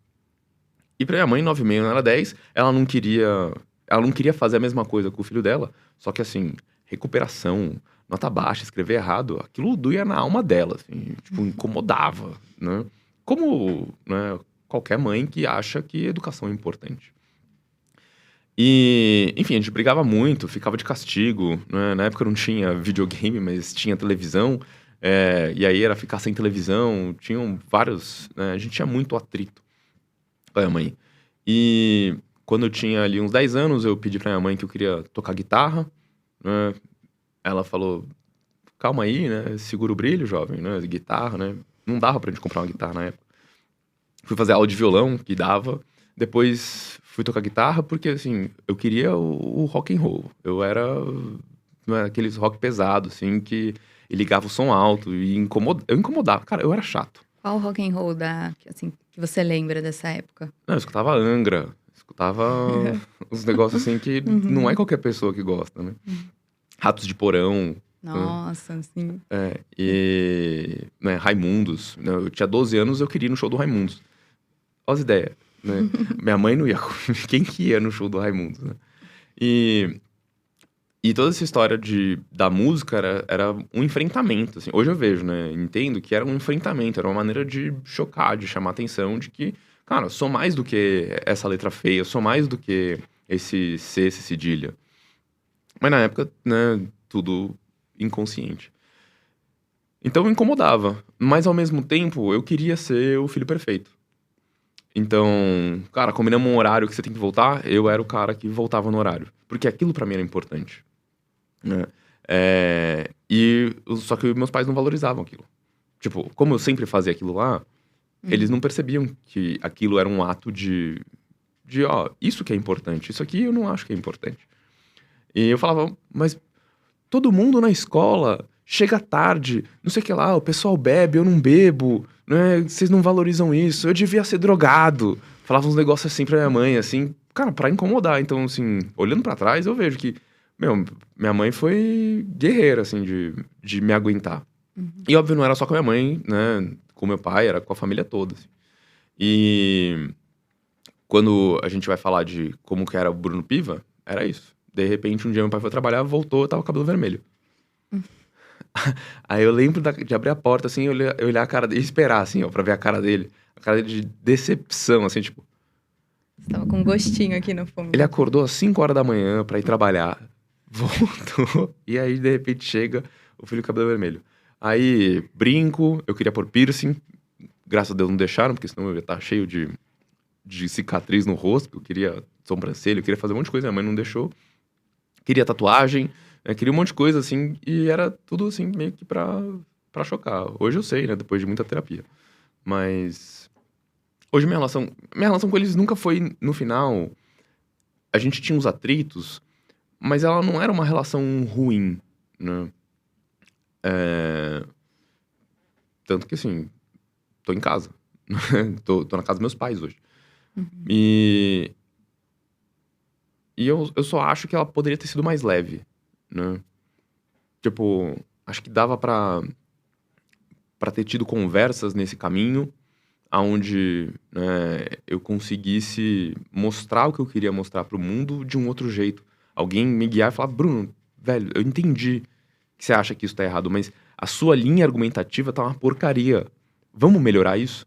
Speaker 2: E pra minha mãe, 9,5 não era 10, ela não queria fazer a mesma coisa com o filho dela, só que assim, recuperação, nota baixa, escrever errado, aquilo doía na alma dela, assim, tipo, incomodava, né? Como, né, qualquer mãe que acha que educação é importante. E, enfim, a gente brigava muito, ficava de castigo, né? Na época não tinha videogame, mas tinha televisão, e aí era ficar sem televisão, tinham vários, né? A gente tinha muito atrito com a minha mãe. E quando eu tinha ali uns 10 anos, eu pedi pra minha mãe que eu queria tocar guitarra, né? Ela falou, calma aí, né? Segura o brilho, jovem, né? Guitarra, né? Não dava pra gente comprar uma guitarra na época. Fui fazer aula de violão, que dava. Depois fui tocar guitarra porque, assim, eu queria o rock and roll. Eu era, né, aqueles rock pesado, assim, que ligava o som alto e eu incomodava. Cara, eu era chato.
Speaker 1: Qual rock and roll assim, que você lembra dessa época?
Speaker 2: Não, eu escutava Angra, escutava uns negócios assim que não é qualquer pessoa que gosta, né? Ratos de Porão.
Speaker 1: Nossa, sim.
Speaker 2: E né, Raimundos. Eu tinha 12 anos, eu queria ir no show do Raimundos. Olha as ideias, né? Minha mãe não ia. Quem que ia no show do Raimundos, né? E toda essa história da música era um enfrentamento, assim. Hoje eu vejo, né? Entendo que era um enfrentamento, era uma maneira de chocar, de chamar a atenção de que, cara, eu sou mais do que essa letra feia, eu sou mais do que esse C, esse cedilha. Mas na época, né, tudo inconsciente. Então me incomodava, mas ao mesmo tempo eu queria ser o filho perfeito. Então, cara, combinamos um horário que você tem que voltar, eu era o cara que voltava no horário. Porque aquilo pra mim era importante. Né? Só que meus pais não valorizavam aquilo. Tipo, como eu sempre fazia aquilo lá, eles não percebiam que aquilo era um ato de isso que é importante, isso aqui eu não acho que é importante. E eu falava, mas todo mundo na escola chega tarde, não sei o que lá, o pessoal bebe, eu não bebo, né? Vocês não valorizam isso, eu devia ser drogado. Falava uns negócios assim pra minha mãe, assim, cara, pra incomodar. Então, assim, olhando pra trás, eu vejo que, minha mãe foi guerreira, assim, de me aguentar. E, óbvio, não era só com a minha mãe, né? Com meu pai, era com a família toda, assim. E quando a gente vai falar de como que era o Bruno Piva, era isso. De repente, um dia meu pai foi trabalhar, voltou, eu tava com o cabelo vermelho. Aí eu lembro de abrir a porta, assim, eu olhar a cara dele, esperar, assim, ó, pra ver a cara dele. A cara dele de decepção, assim, tipo...
Speaker 1: Você tava com um gostinho aqui no fundo.
Speaker 2: Ele acordou às 5 horas da manhã pra ir trabalhar, voltou, e aí, de repente, chega o filho com cabelo vermelho. Aí, brinco, eu queria pôr piercing. Graças a Deus não deixaram, porque senão eu ia estar cheio de cicatriz no rosto. Porque eu queria sobrancelha, eu queria fazer um monte de coisa, minha mãe não deixou. Queria tatuagem, queria um monte de coisa, assim. E era tudo, assim, meio que pra chocar. Hoje eu sei, né, depois de muita terapia. Mas hoje minha relação com eles nunca foi, no final... A gente tinha uns atritos, mas ela não era uma relação ruim, né? Tanto que, assim, tô em casa. tô na casa dos meus pais hoje. E eu só acho que ela poderia ter sido mais leve, né? Tipo, acho que dava pra ter tido conversas nesse caminho, aonde, né, eu conseguisse mostrar o que eu queria mostrar pro mundo de um outro jeito. Alguém me guiar e falar, Bruno, velho, eu entendi que você acha que isso tá errado, mas a sua linha argumentativa tá uma porcaria. Vamos melhorar isso?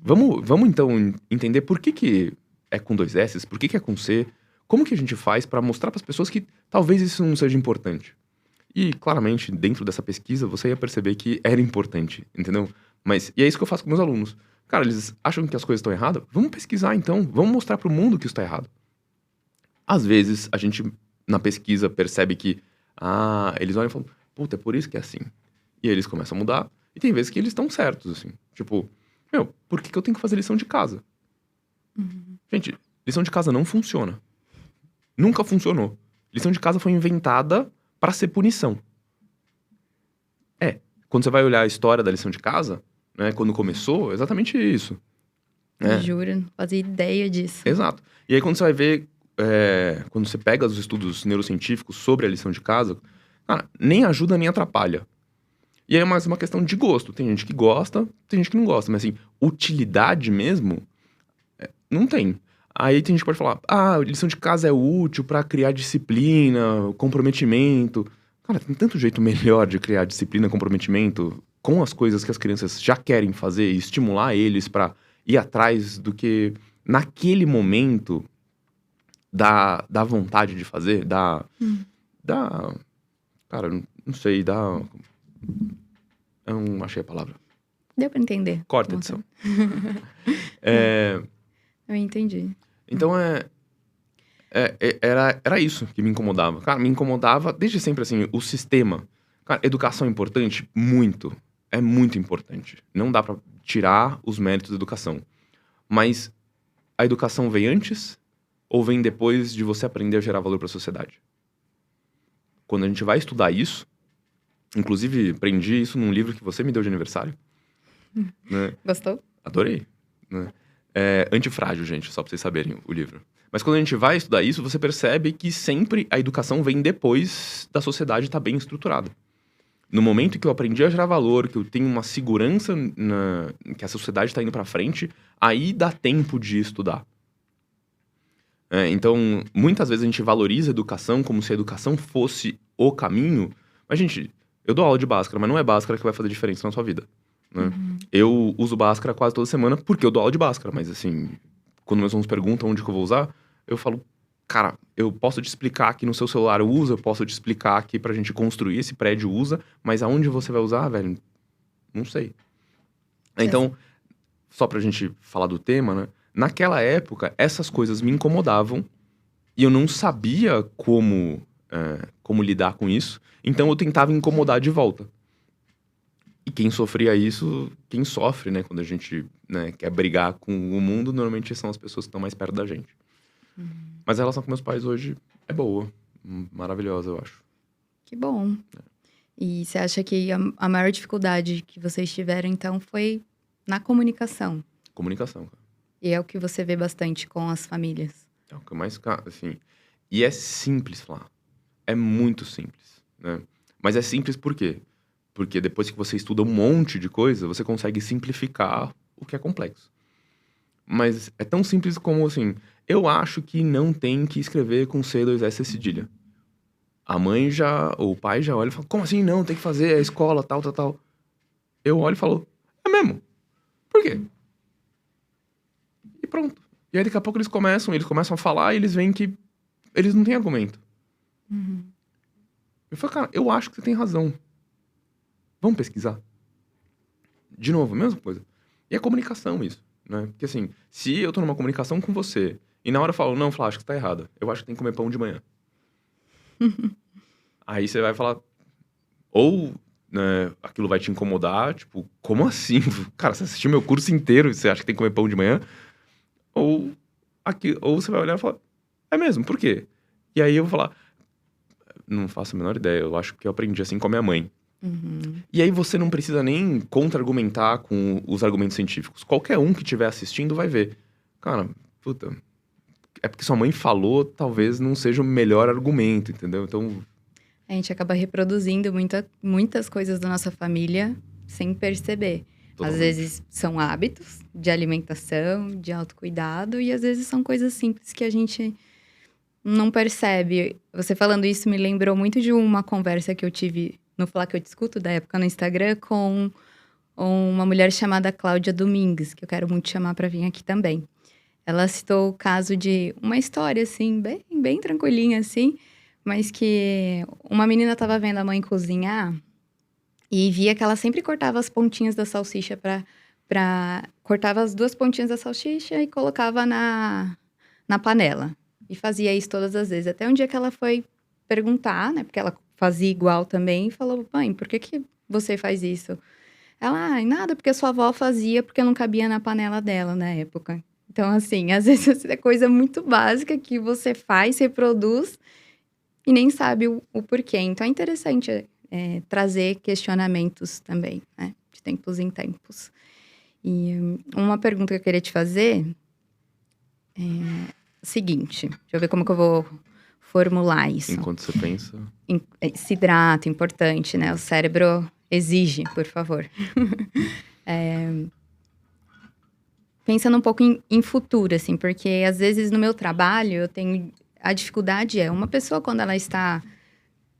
Speaker 2: Vamos então entender por que é com 2 S's, por que é com C, como que a gente faz pra mostrar pras pessoas que talvez isso não seja importante. E, claramente, dentro dessa pesquisa, você ia perceber que era importante, entendeu? E é isso que eu faço com meus alunos. Cara, eles acham que as coisas estão erradas? Vamos pesquisar, então. Vamos mostrar pro mundo que isso tá errado. Às vezes, a gente, na pesquisa, percebe que... eles olham e falam... Puta, é por isso que é assim. E aí eles começam a mudar. E tem vezes que eles estão certos, assim. Tipo... por que eu tenho que fazer lição de casa? Gente, lição de casa não funciona. Nunca funcionou. Lição de casa foi inventada pra ser punição. Quando você vai olhar a história da lição de casa, né, quando começou, é exatamente isso.
Speaker 1: Juro, não fazia ideia disso.
Speaker 2: Exato. E aí quando você vai ver, quando você pega os estudos neurocientíficos sobre a lição de casa, cara, nem ajuda nem atrapalha. E aí é mais uma questão de gosto. Tem gente que gosta, tem gente que não gosta. Mas assim, utilidade mesmo, não tem. Aí tem gente que pode falar, lição de casa é útil pra criar disciplina, comprometimento. Cara, tem tanto jeito melhor de criar disciplina, comprometimento com as coisas que as crianças já querem fazer e estimular eles pra ir atrás do que naquele momento dá vontade de fazer, cara, não sei, eu não achei a palavra.
Speaker 1: Deu pra entender.
Speaker 2: Corta a edição.
Speaker 1: Eu entendi.
Speaker 2: Então era isso que me incomodava. Cara, me incomodava desde sempre, assim, o sistema. Cara, educação é importante? Muito. É muito importante. Não dá pra tirar os méritos da educação. Mas a educação vem antes ou vem depois de você aprender a gerar valor pra sociedade? Quando a gente vai estudar isso, inclusive aprendi isso num livro que você me deu de aniversário. Né?
Speaker 1: Gostou?
Speaker 2: Adorei. Né? Antifrágil, gente, só pra vocês saberem o livro. Mas quando a gente vai estudar isso, você percebe que sempre a educação vem depois da sociedade estar bem estruturada. No momento que eu aprendi a gerar valor, que eu tenho uma segurança que a sociedade está indo pra frente, aí dá tempo de estudar. Então, muitas vezes a gente valoriza a educação como se a educação fosse o caminho. Mas, gente, eu dou aula de Bhaskara, mas não é Bhaskara que vai fazer diferença na sua vida. Né? Eu uso Bhaskara quase toda semana porque eu dou aula de Bhaskara, mas assim, quando meus alunos perguntam onde que eu vou usar, eu falo, cara, eu posso te explicar aqui no seu celular usa, eu posso te explicar aqui pra gente construir esse prédio usa, mas aonde você vai usar, velho? Não sei. Então, só pra gente falar do tema, né? Naquela época, essas coisas me incomodavam e eu não sabia como lidar com isso, então eu tentava incomodar de volta. E quem sofria isso, quem sofre, né? Quando a gente quer brigar com o mundo, normalmente são as pessoas que estão mais perto da gente. Mas a relação com meus pais hoje é boa. Maravilhosa, eu acho.
Speaker 1: Que bom. E você acha que a maior dificuldade que vocês tiveram, então, foi na comunicação?
Speaker 2: Comunicação, cara.
Speaker 1: E é o que você vê bastante com as famílias?
Speaker 2: É o que mais, assim... E é simples, Flá. É muito simples, né? Mas é simples por quê? Porque depois que você estuda um monte de coisa, você consegue simplificar o que é complexo. Mas é tão simples como, assim... Eu acho que não tem que escrever com C, 2 S, cedilha. A mãe ou o pai já olha e fala, como assim não? Tem que fazer a escola, tal, tal, tal. Eu olho e falo, é mesmo? Por quê? E pronto. E aí daqui a pouco eles começam a falar e eles veem que eles não têm argumento. Eu falo, cara, eu acho que você tem razão. Vamos pesquisar? De novo, mesma coisa. E a comunicação, isso, né? Porque assim, se eu tô numa comunicação com você, e na hora eu falo, não, Flá, acho que você tá errada. Eu acho que tem que comer pão de manhã. Aí você vai falar, ou, né, aquilo vai te incomodar, tipo, como assim? Cara, você assistiu meu curso inteiro e você acha que tem que comer pão de manhã? Ou, ou você vai olhar e falar, é mesmo, por quê? E aí eu vou falar, não faço a menor ideia, eu acho que eu aprendi assim com a minha mãe. E aí você não precisa nem contra-argumentar com os argumentos científicos. Qualquer um que estiver assistindo vai ver. Cara, puta, é porque sua mãe falou, talvez não seja o melhor argumento, entendeu? Então,
Speaker 1: A gente acaba reproduzindo muitas coisas da nossa família sem perceber. Às
Speaker 2: totalmente.
Speaker 1: vezes são hábitos de alimentação, de autocuidado, e às vezes são coisas simples que a gente não percebe. Você falando isso me lembrou muito de uma conversa que eu tive no Falar Que Eu Te Escuto, da época no Instagram, com uma mulher chamada Cláudia Domingues, que eu quero muito chamar para vir aqui também. Ela citou o caso de uma história, assim, bem tranquilinha, assim, mas que uma menina estava vendo a mãe cozinhar e via que ela sempre cortava as pontinhas da salsicha cortava as 2 pontinhas da salsicha e colocava na panela. E fazia isso todas as vezes. Até um dia que ela foi perguntar, né? Porque ela fazia igual também, e falou: mãe, por que você faz isso? Ela, nada, porque a sua avó fazia porque não cabia na panela dela na época. Então, assim, às vezes é coisa muito básica que você faz, reproduz e nem sabe o porquê. Então, é interessante trazer questionamentos também, né? De tempos em tempos. E uma pergunta que eu queria te fazer é o seguinte. Deixa eu ver como que eu vou formular isso.
Speaker 2: Enquanto você pensa...
Speaker 1: Se hidrata, importante, né? O cérebro exige, por favor. Pensando um pouco em futuro, assim, porque às vezes no meu trabalho eu tenho... A dificuldade é uma pessoa quando ela está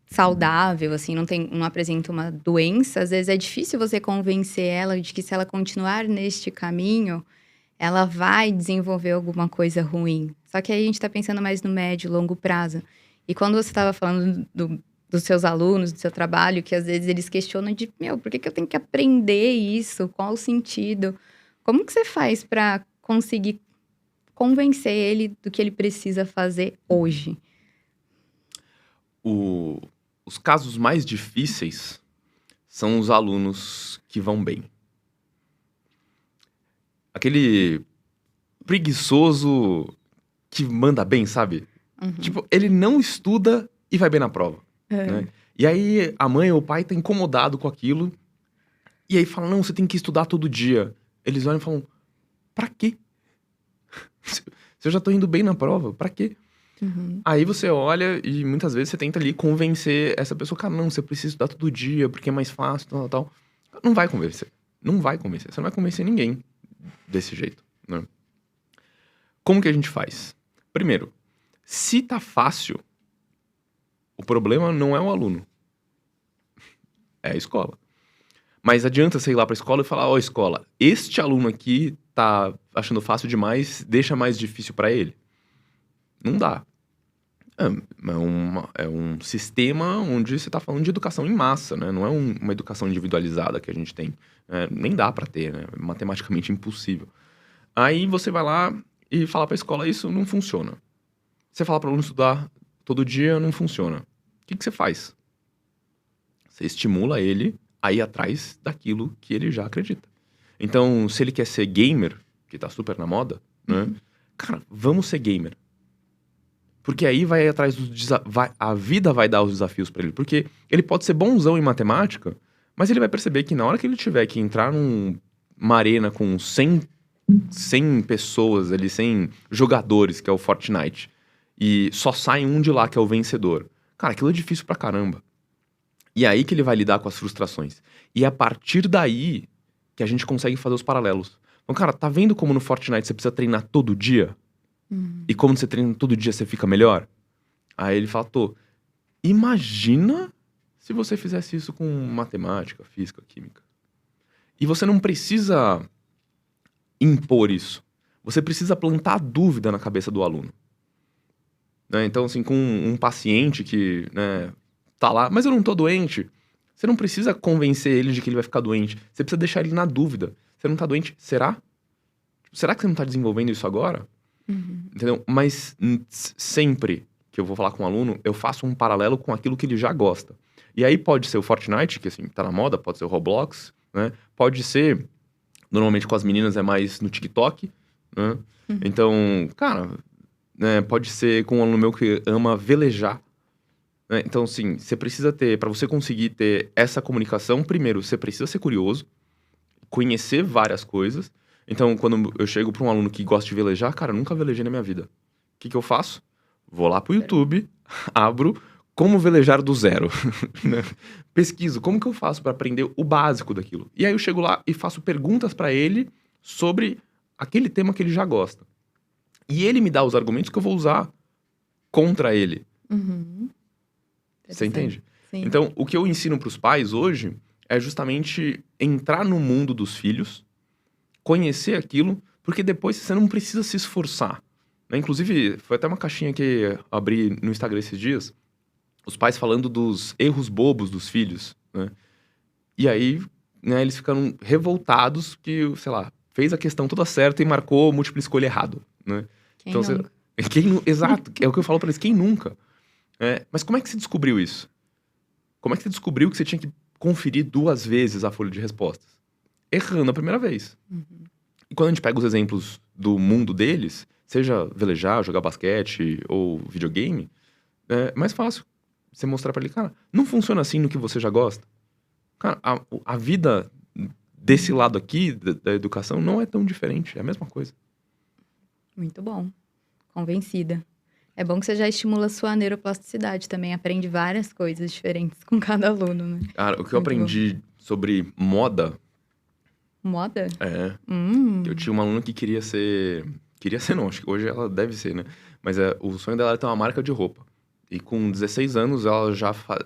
Speaker 1: saudável, assim, não apresenta uma doença, às vezes é difícil você convencer ela de que se ela continuar neste caminho, ela vai desenvolver alguma coisa ruim. Só que aí a gente está pensando mais no médio e longo prazo. E quando você estava falando dos seus alunos, do seu trabalho, que às vezes eles questionam de, por que eu tenho que aprender isso? Qual o sentido? Como que você faz para conseguir convencer ele do que ele precisa fazer hoje?
Speaker 2: Os casos mais difíceis são os alunos que vão bem. Aquele preguiçoso que manda bem, sabe? Tipo, ele não estuda e vai bem na prova. Né? E aí a mãe ou o pai tá incomodado com aquilo. E aí fala, não, você tem que estudar todo dia. Eles olham e falam, pra quê? Se eu já tô indo bem na prova, pra quê? Aí você olha e muitas vezes você tenta ali convencer essa pessoa, cara, não, você precisa estudar todo dia, porque é mais fácil, tal. Não vai convencer. Não vai convencer. Você não vai convencer ninguém desse jeito, né? Como que a gente faz? Primeiro, se tá fácil, o problema não é o aluno. É a escola. Mas adianta você ir lá pra escola e falar, ó, escola, este aluno aqui tá achando fácil demais, deixa mais difícil pra ele. Não dá. É um sistema onde você tá falando de educação em massa, né? Não é uma educação individualizada que a gente tem. Nem dá pra ter, né? É matematicamente impossível. Aí você vai lá e fala pra escola, isso não funciona. Você fala pro aluno estudar todo dia, não funciona. O que você faz? Você estimula ele a ir atrás daquilo que ele já acredita. Então, se ele quer ser gamer, que tá super na moda, né? Cara, vamos ser gamer. Porque aí vai atrás a vida vai dar os desafios pra ele. Porque ele pode ser bonzão em matemática, mas ele vai perceber que na hora que ele tiver que entrar numa arena com 100 pessoas ali, 100 jogadores, que é o Fortnite, e só sai um de lá que é o vencedor. Cara, aquilo é difícil pra caramba. E é aí que ele vai lidar com as frustrações. E é a partir daí que a gente consegue fazer os paralelos. Então, cara, tá vendo como no Fortnite você precisa treinar todo dia? E como você treina todo dia, você fica melhor? Aí ele fala, imagina se você fizesse isso com matemática, física, química. E você não precisa impor isso. Você precisa plantar dúvida na cabeça do aluno. Né? Então, assim, com um paciente que, né, tá lá, mas eu não tô doente. Você não precisa convencer ele de que ele vai ficar doente. Você precisa deixar ele na dúvida. Você não tá doente? Será? Será que você não tá desenvolvendo isso agora? Entendeu? Mas sempre que eu vou falar com um aluno, eu faço um paralelo com aquilo que ele já gosta. E aí pode ser o Fortnite, que assim, tá na moda, pode ser o Roblox, né? Pode ser, normalmente com as meninas é mais no TikTok, né? Então, cara, né, pode ser com um aluno meu que ama velejar, né? Então, assim, você precisa ter, para você conseguir ter essa comunicação, primeiro, você precisa ser curioso, conhecer várias coisas. Então, quando eu chego para um aluno que gosta de velejar, cara, eu nunca velejei na minha vida. O que eu faço? Vou lá pro YouTube, abro como velejar do zero. Né? Pesquiso como que eu faço para aprender o básico daquilo. E aí eu chego lá e faço perguntas para ele sobre aquele tema que ele já gosta. E ele me dá os argumentos que eu vou usar contra ele. Você entende?
Speaker 1: Sim.
Speaker 2: Então, o que eu ensino para os pais hoje é justamente entrar no mundo dos filhos, conhecer aquilo, porque depois você não precisa se esforçar. Né? Inclusive, foi até uma caixinha que eu abri no Instagram esses dias, os pais falando dos erros bobos dos filhos, né? E aí, né, eles ficaram revoltados que, sei lá, fez a questão toda certa e marcou múltipla escolha errado, né?
Speaker 1: Quem
Speaker 2: Então,
Speaker 1: nunca?
Speaker 2: Exato, é o que eu falo pra eles, quem nunca? Mas como é que você descobriu isso? Como é que você descobriu que você tinha que conferir 2 vezes a folha de respostas? Errando a primeira vez. E quando a gente pega os exemplos do mundo deles, seja velejar, jogar basquete ou videogame, é mais fácil você mostrar pra ele, cara, não funciona assim no que você já gosta. Cara, a vida desse lado aqui, da educação, não é tão diferente, é a mesma coisa.
Speaker 1: Muito bom. Convencida. É bom que você já estimula a sua neuroplasticidade também. Aprende várias coisas diferentes com cada aluno, né?
Speaker 2: Cara, o que eu
Speaker 1: Muito bom.
Speaker 2: aprendi sobre moda
Speaker 1: Moda?
Speaker 2: é que eu tinha uma aluna que queria ser... Queria ser não, acho que hoje ela deve ser, né? Mas o sonho dela era ter uma marca de roupa. E com 16 anos ela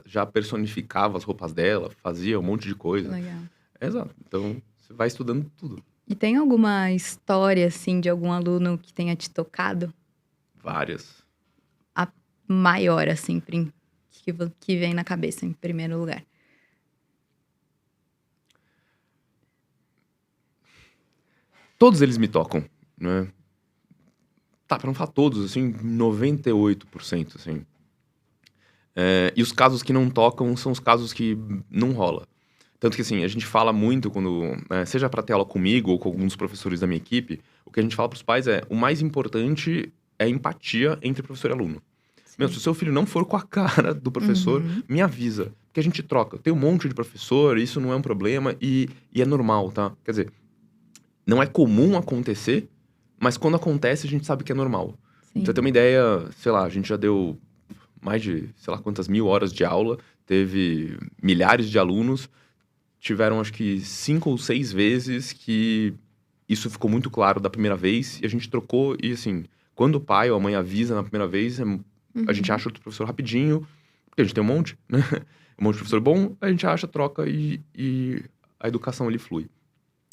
Speaker 2: já personificava as roupas dela, fazia um monte de coisa.
Speaker 1: Legal.
Speaker 2: Exato. Então, você vai estudando tudo.
Speaker 1: E tem alguma história, assim, de algum aluno que tenha te tocado?
Speaker 2: Várias.
Speaker 1: A maior, assim, que vem na cabeça, em primeiro lugar.
Speaker 2: Todos eles me tocam, né? Tá, pra não falar todos, assim, 98%, assim. E os casos que não tocam são os casos que não rola. Tanto que, assim, a gente fala muito quando... seja pra ter aula comigo ou com alguns professores da minha equipe, o que a gente fala pros pais é, o mais importante é a empatia entre professor e aluno. Meu, se o seu filho não for com a cara do professor, me avisa. Porque a gente troca. Tem um monte de professor, isso não é um problema e é normal, tá? Quer dizer, não é comum acontecer, mas quando acontece, a gente sabe que é normal.
Speaker 1: Sim.
Speaker 2: Pra você ter uma ideia, sei lá, a gente já deu mais de, sei lá, quantas mil horas de aula, teve milhares de alunos, tiveram acho que 5 ou 6 vezes que isso ficou muito claro da primeira vez e a gente trocou e assim, quando o pai ou a mãe avisa na primeira vez, a gente acha outro professor rapidinho, porque a gente tem um monte, né? Um monte de professor bom, a gente acha, troca e a educação ali flui.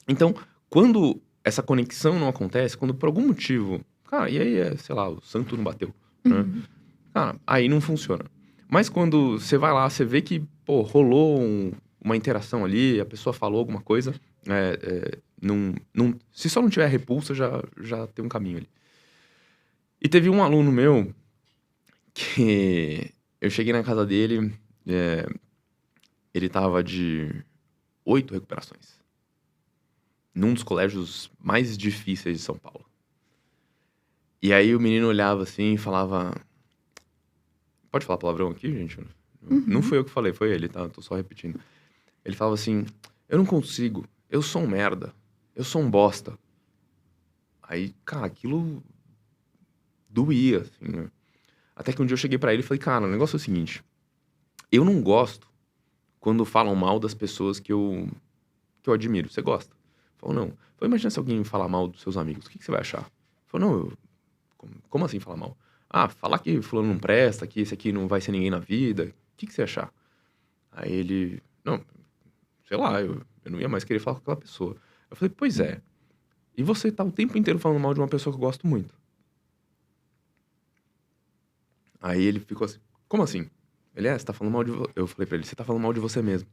Speaker 2: Então, quando essa conexão não acontece, quando por algum motivo, cara, e aí sei lá, o santo não bateu, né? Cara, aí não funciona. Mas quando você vai lá, você vê que, pô, rolou uma interação ali, a pessoa falou alguma coisa, se só não tiver repulsa, já tem um caminho ali. E teve um aluno meu que eu cheguei na casa dele, ele tava de 8 recuperações. Num dos colégios mais difíceis de São Paulo. E aí o menino olhava assim e falava... Pode falar palavrão aqui, gente? Não fui eu que falei, foi ele, tá? Tô só repetindo. Ele falava assim, eu não consigo, eu sou um merda, eu sou um bosta. Aí, cara, aquilo doía, assim, né? Até que um dia eu cheguei pra ele e falei, cara, o negócio é o seguinte, eu não gosto quando falam mal das pessoas que eu admiro. Você gosta? Falou, não. Falei, imagina se alguém falar mal dos seus amigos, o que você vai achar? Falou, não, como assim falar mal? Ah, falar que fulano não presta, que esse aqui não vai ser ninguém na vida, o que você achar? Aí ele, não, sei lá, eu não ia mais querer falar com aquela pessoa. Eu falei, pois é. E você tá o tempo inteiro falando mal de uma pessoa que eu gosto muito. Aí ele ficou assim, como assim? Ele, você tá falando mal de você. Eu falei pra ele, você tá falando mal de você mesmo.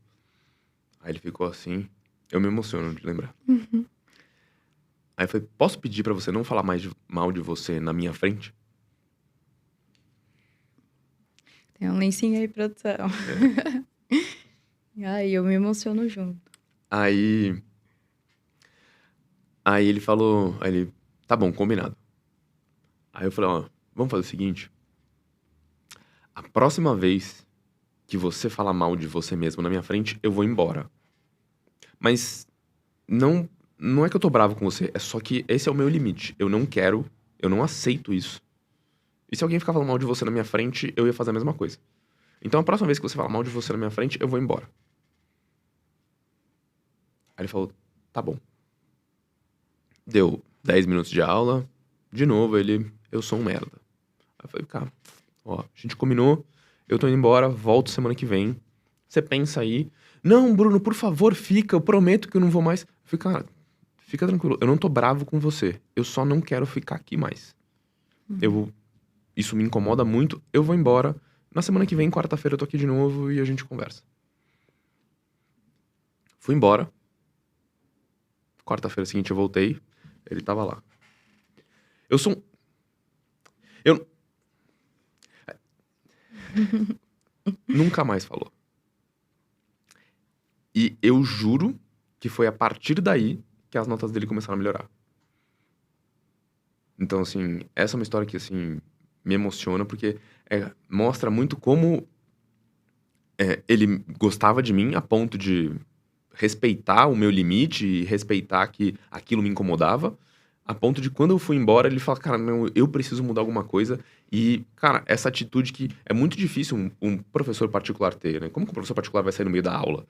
Speaker 2: Aí ele ficou assim, eu me emociono de lembrar. Aí eu falei, posso pedir pra você não falar mais mal de você na minha frente?
Speaker 1: Tem um lencinho aí, produção. Ai, eu me emociono junto.
Speaker 2: Aí ele falou, tá bom, combinado. Aí eu falei, ó, vamos fazer o seguinte, a próxima vez que você falar mal de você mesmo na minha frente, eu vou embora. Mas não é que eu tô bravo com você, é só que esse é o meu limite. Eu não aceito isso. E se alguém ficar falando mal de você na minha frente, eu ia fazer a mesma coisa. Então a próxima vez que você falar mal de você na minha frente, eu vou embora. Aí ele falou, tá bom. Deu 10 minutos de aula, de novo eu sou um merda. Aí eu falei, cara, ó, a gente combinou, eu tô indo embora, volto semana que vem. Você pensa aí, não, Bruno, por favor, fica, eu prometo que eu não vou mais. Eu falei, cara, fica tranquilo, eu não tô bravo com você, eu só não quero ficar aqui mais. Isso me incomoda muito, eu vou embora. Na semana que vem, quarta-feira, eu tô aqui de novo e a gente conversa. Fui embora. Quarta-feira seguinte eu voltei, ele tava lá. Eu nunca mais falou. E eu juro que foi a partir daí que as notas dele começaram a melhorar. Então, assim, essa é uma história que, assim, me emociona porque mostra muito como ele gostava de mim a ponto de respeitar o meu limite e respeitar que aquilo me incomodava, a ponto de quando eu fui embora, ele fala, cara, não, eu preciso mudar alguma coisa. E, cara, essa atitude que é muito difícil um professor particular ter, né? Como que um professor particular vai sair no meio da aula?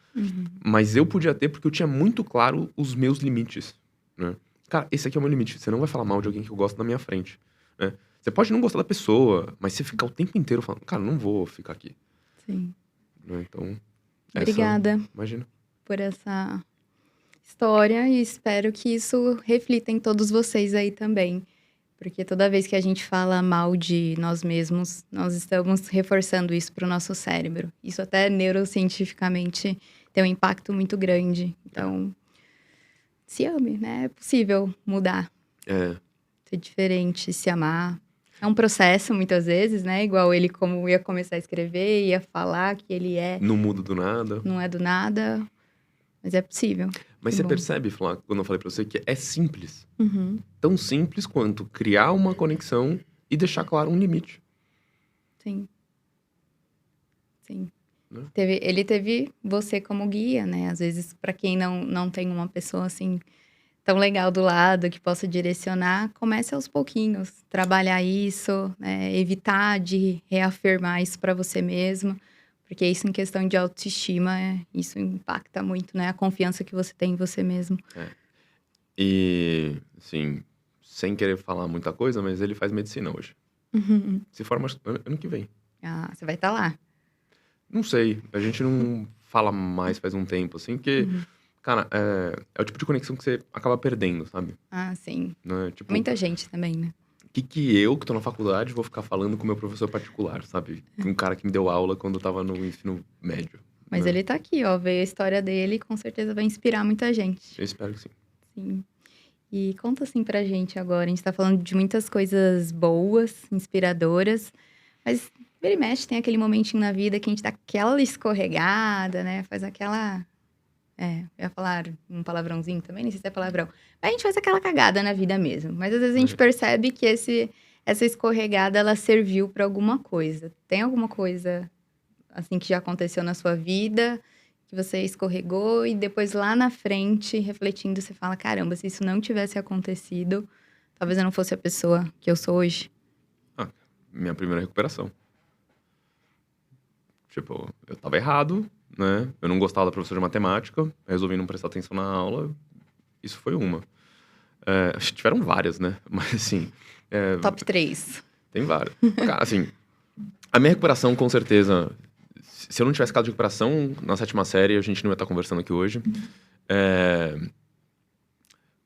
Speaker 2: Mas eu podia ter porque eu tinha muito claro os meus limites, né? Cara, esse aqui é o meu limite. Você não vai falar mal de alguém que eu gosto na minha frente, né? Você pode não gostar da pessoa, mas você ficar o tempo inteiro falando, cara, não vou ficar aqui.
Speaker 1: Sim.
Speaker 2: Né? Então,
Speaker 1: Obrigada.
Speaker 2: Imagina.
Speaker 1: Por essa história e espero que isso reflita em todos vocês aí também. Porque toda vez que a gente fala mal de nós mesmos, nós estamos reforçando isso para o nosso cérebro. Isso até neurocientificamente tem um impacto muito grande. Então, se ame, né? É possível mudar, ser diferente, se amar. É um processo, muitas vezes, né? Igual ele, como ia começar a escrever, ia falar que ele
Speaker 2: Não muda do nada.
Speaker 1: não é do nada, mas é possível.
Speaker 2: Mas
Speaker 1: Que
Speaker 2: você
Speaker 1: bom.
Speaker 2: percebe, Flá, quando eu falei pra você, que é simples.
Speaker 1: Uhum.
Speaker 2: Tão simples quanto criar uma conexão e deixar claro um limite.
Speaker 1: Sim. Sim.
Speaker 2: Né?
Speaker 1: Ele teve você como guia, né? Às vezes, para quem não tem uma pessoa assim tão legal do lado que possa direcionar, comece aos pouquinhos, trabalhar isso, né? Evitar de reafirmar isso para você mesmo, porque isso em questão de autoestima, isso impacta muito, né? A confiança que você tem em você mesmo.
Speaker 2: E, assim, sem querer falar muita coisa, mas ele faz medicina hoje. Se forma ano que vem.
Speaker 1: Ah, você vai estar lá.
Speaker 2: Não sei, a gente não fala mais faz um tempo, assim, porque, cara, é o tipo de conexão que você acaba perdendo, sabe?
Speaker 1: Ah, sim.
Speaker 2: Né? Tipo,
Speaker 1: Muita gente também, né?
Speaker 2: que eu, que tô na faculdade, vou ficar falando com o meu professor particular, sabe? Um cara que me deu aula quando eu tava no ensino médio.
Speaker 1: Mas
Speaker 2: né?
Speaker 1: ele tá aqui, ó. Veio a história dele e com certeza vai inspirar muita gente.
Speaker 2: Eu espero que sim.
Speaker 1: Sim. E conta assim pra gente agora. A gente tá falando de muitas coisas boas, inspiradoras. Mas vira e mexe, tem aquele momentinho na vida que a gente dá aquela escorregada, né? Faz aquela... eu ia falar um palavrãozinho também, nem sei se é palavrão. Mas a gente faz aquela cagada na vida mesmo. Mas às vezes a gente percebe que essa escorregada, ela serviu pra alguma coisa. Tem alguma coisa, assim, que já aconteceu na sua vida, que você escorregou e depois lá na frente, refletindo, você fala, caramba, se isso não tivesse acontecido, talvez eu não fosse a pessoa que eu sou hoje.
Speaker 2: Minha primeira recuperação. Tipo, eu tava errado, né? Eu não gostava da professora de matemática, resolvi não prestar atenção na aula. Isso foi uma. Acho que tiveram várias, né? Mas assim.
Speaker 1: Top 3.
Speaker 2: Tem várias. Cara, assim, a minha recuperação, com certeza. Se eu não tivesse caso de recuperação na 7ª série, a gente não ia estar conversando aqui hoje.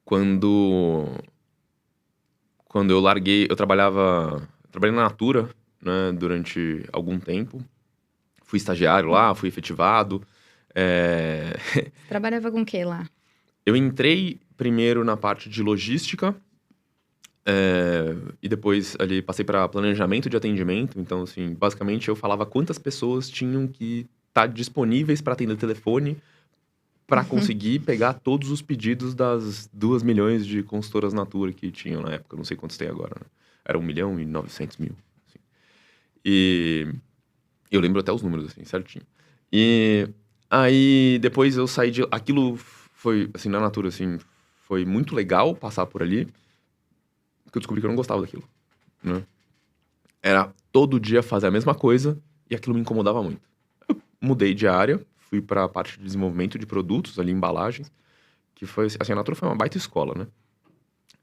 Speaker 2: Quando eu larguei, eu trabalhei na Natura, né, durante algum tempo. Fui estagiário lá, fui efetivado.
Speaker 1: Você trabalhava com o que lá?
Speaker 2: Eu entrei primeiro na parte de logística, e depois ali passei para planejamento de atendimento. Então, assim, basicamente eu falava quantas pessoas tinham que estar disponíveis para atender o telefone para conseguir pegar todos os pedidos das 2 milhões de consultoras Natura que tinham na época. Não sei quantos tem agora, né? Era 1.900.000. Assim. E eu lembro até os números, assim, certinho. E aí, depois eu saí de... Aquilo foi, assim, na Natura, assim, foi muito legal passar por ali, porque eu descobri que eu não gostava daquilo, né? Era todo dia fazer a mesma coisa e aquilo me incomodava muito. Eu mudei de área, fui pra parte de desenvolvimento de produtos, ali, embalagens, que foi, assim, a Natura foi uma baita escola, né?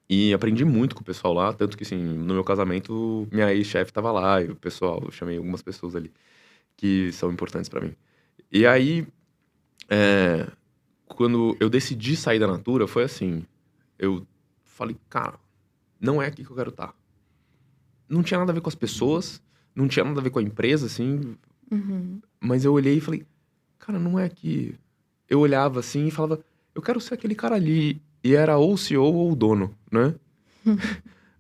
Speaker 2: E aprendi muito com o pessoal lá, tanto que, assim, no meu casamento, minha ex-chefe tava lá, e o pessoal, eu chamei algumas pessoas ali, que são importantes pra mim. E aí, quando eu decidi sair da Natura, foi assim, eu falei, cara, não é aqui que eu quero estar. Não tinha nada a ver com as pessoas, não tinha nada a ver com a empresa, assim, mas eu olhei e falei, cara, não é aqui. Eu olhava assim e falava, eu quero ser aquele cara ali. E era ou o CEO ou o dono, né?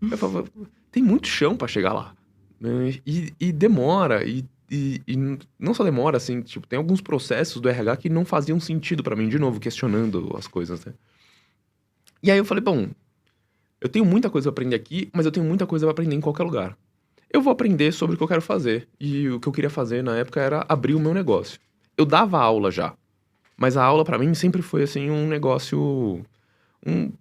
Speaker 2: Eu falava, tem muito chão pra chegar lá, né? E demora, e não só demora, assim, tipo, tem alguns processos do RH que não faziam sentido pra mim, de novo, questionando as coisas, né? E aí eu falei, bom, eu tenho muita coisa pra aprender aqui, mas eu tenho muita coisa pra aprender em qualquer lugar. Eu vou aprender sobre o que eu quero fazer. E o que eu queria fazer na época era abrir o meu negócio. Eu dava aula já, mas a aula pra mim sempre foi, assim, um negócio, um,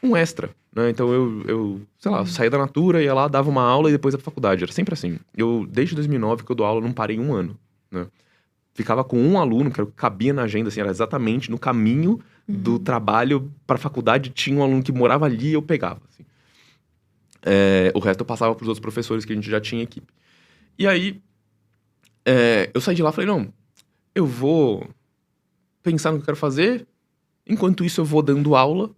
Speaker 2: um extra, né? Então eu, sei lá, saía da Natura, ia lá, dava uma aula e depois ia pra faculdade. Era sempre assim. Eu, desde 2009 que eu dou aula, não parei um ano, né? Ficava com um aluno, que era o que cabia na agenda, assim, era exatamente no caminho do trabalho pra faculdade, tinha um aluno que morava ali e eu pegava, assim. O resto eu passava pros outros professores que a gente já tinha equipe. E aí, eu saí de lá e falei, não, eu vou pensar no que eu quero fazer, enquanto isso eu vou dando aula,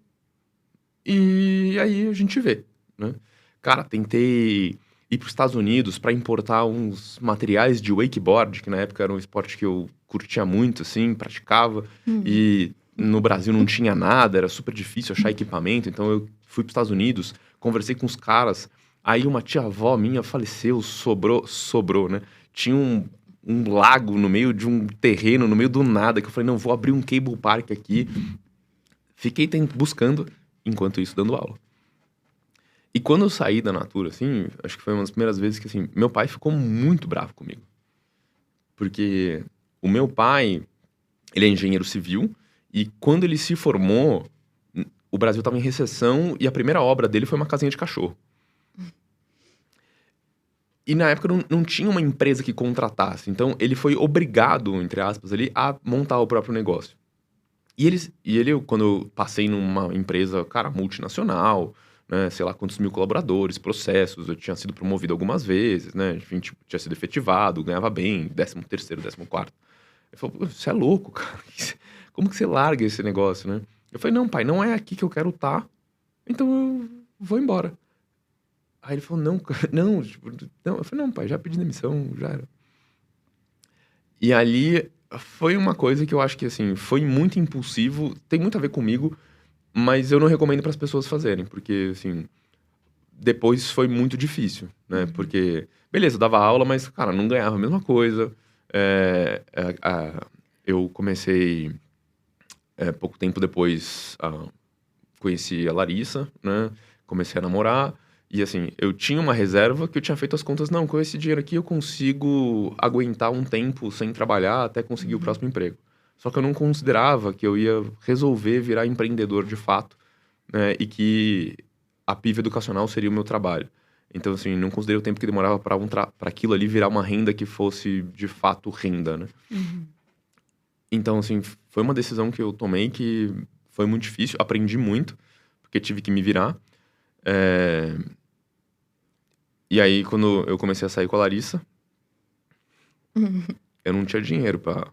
Speaker 2: e aí a gente vê, né? Cara, tentei ir para os Estados Unidos para importar uns materiais de wakeboard, que na época era um esporte que eu curtia muito, assim, praticava. E no Brasil não tinha nada, era super difícil achar equipamento. Então eu fui para os Estados Unidos, conversei com os caras. Aí uma tia-avó minha faleceu, sobrou, né? Tinha um lago no meio de um terreno, no meio do nada, que eu falei, não, vou abrir um cable park aqui. Fiquei buscando, enquanto isso, dando aula. E quando eu saí da Natura, assim, acho que foi uma das primeiras vezes que, assim, meu pai ficou muito bravo comigo. Porque o meu pai, ele é engenheiro civil, e quando ele se formou, o Brasil estava em recessão, e a primeira obra dele foi uma casinha de cachorro. E na época não tinha uma empresa que contratasse, então ele foi obrigado, entre aspas, ali, a montar o próprio negócio. E ele, quando eu passei numa empresa, cara, multinacional, né, sei lá quantos mil colaboradores, processos, eu tinha sido promovido algumas vezes, né, enfim, tipo, tinha sido efetivado, ganhava bem, 13º, 14º. Ele falou, você é louco, cara, como que você larga esse negócio, né? Eu falei, não, pai, não é aqui que eu quero estar, então eu vou embora. Aí ele falou, não, cara, não, tipo, não. Eu falei, não, pai, já pedi demissão, já era. E ali foi uma coisa que eu acho que, assim, foi muito impulsivo, tem muito a ver comigo, mas eu não recomendo para as pessoas fazerem, porque, assim, depois foi muito difícil, né? Porque, beleza, eu dava aula, mas, cara, não ganhava a mesma coisa. Eu comecei, pouco tempo depois, conheci a Larissa, né? Comecei a namorar. E, assim, eu tinha uma reserva que eu tinha feito as contas. Não, com esse dinheiro aqui eu consigo aguentar um tempo sem trabalhar até conseguir o próximo emprego. Só que eu não considerava que eu ia resolver virar empreendedor de fato, né? E que a PIV educacional seria o meu trabalho. Então, assim, não considerei o tempo que demorava para aquilo ali virar uma renda que fosse, de fato, renda, né? Então, assim, foi uma decisão que eu tomei que foi muito difícil. Aprendi muito, porque tive que me virar. E aí, quando eu comecei a sair com a Larissa, eu não tinha dinheiro pra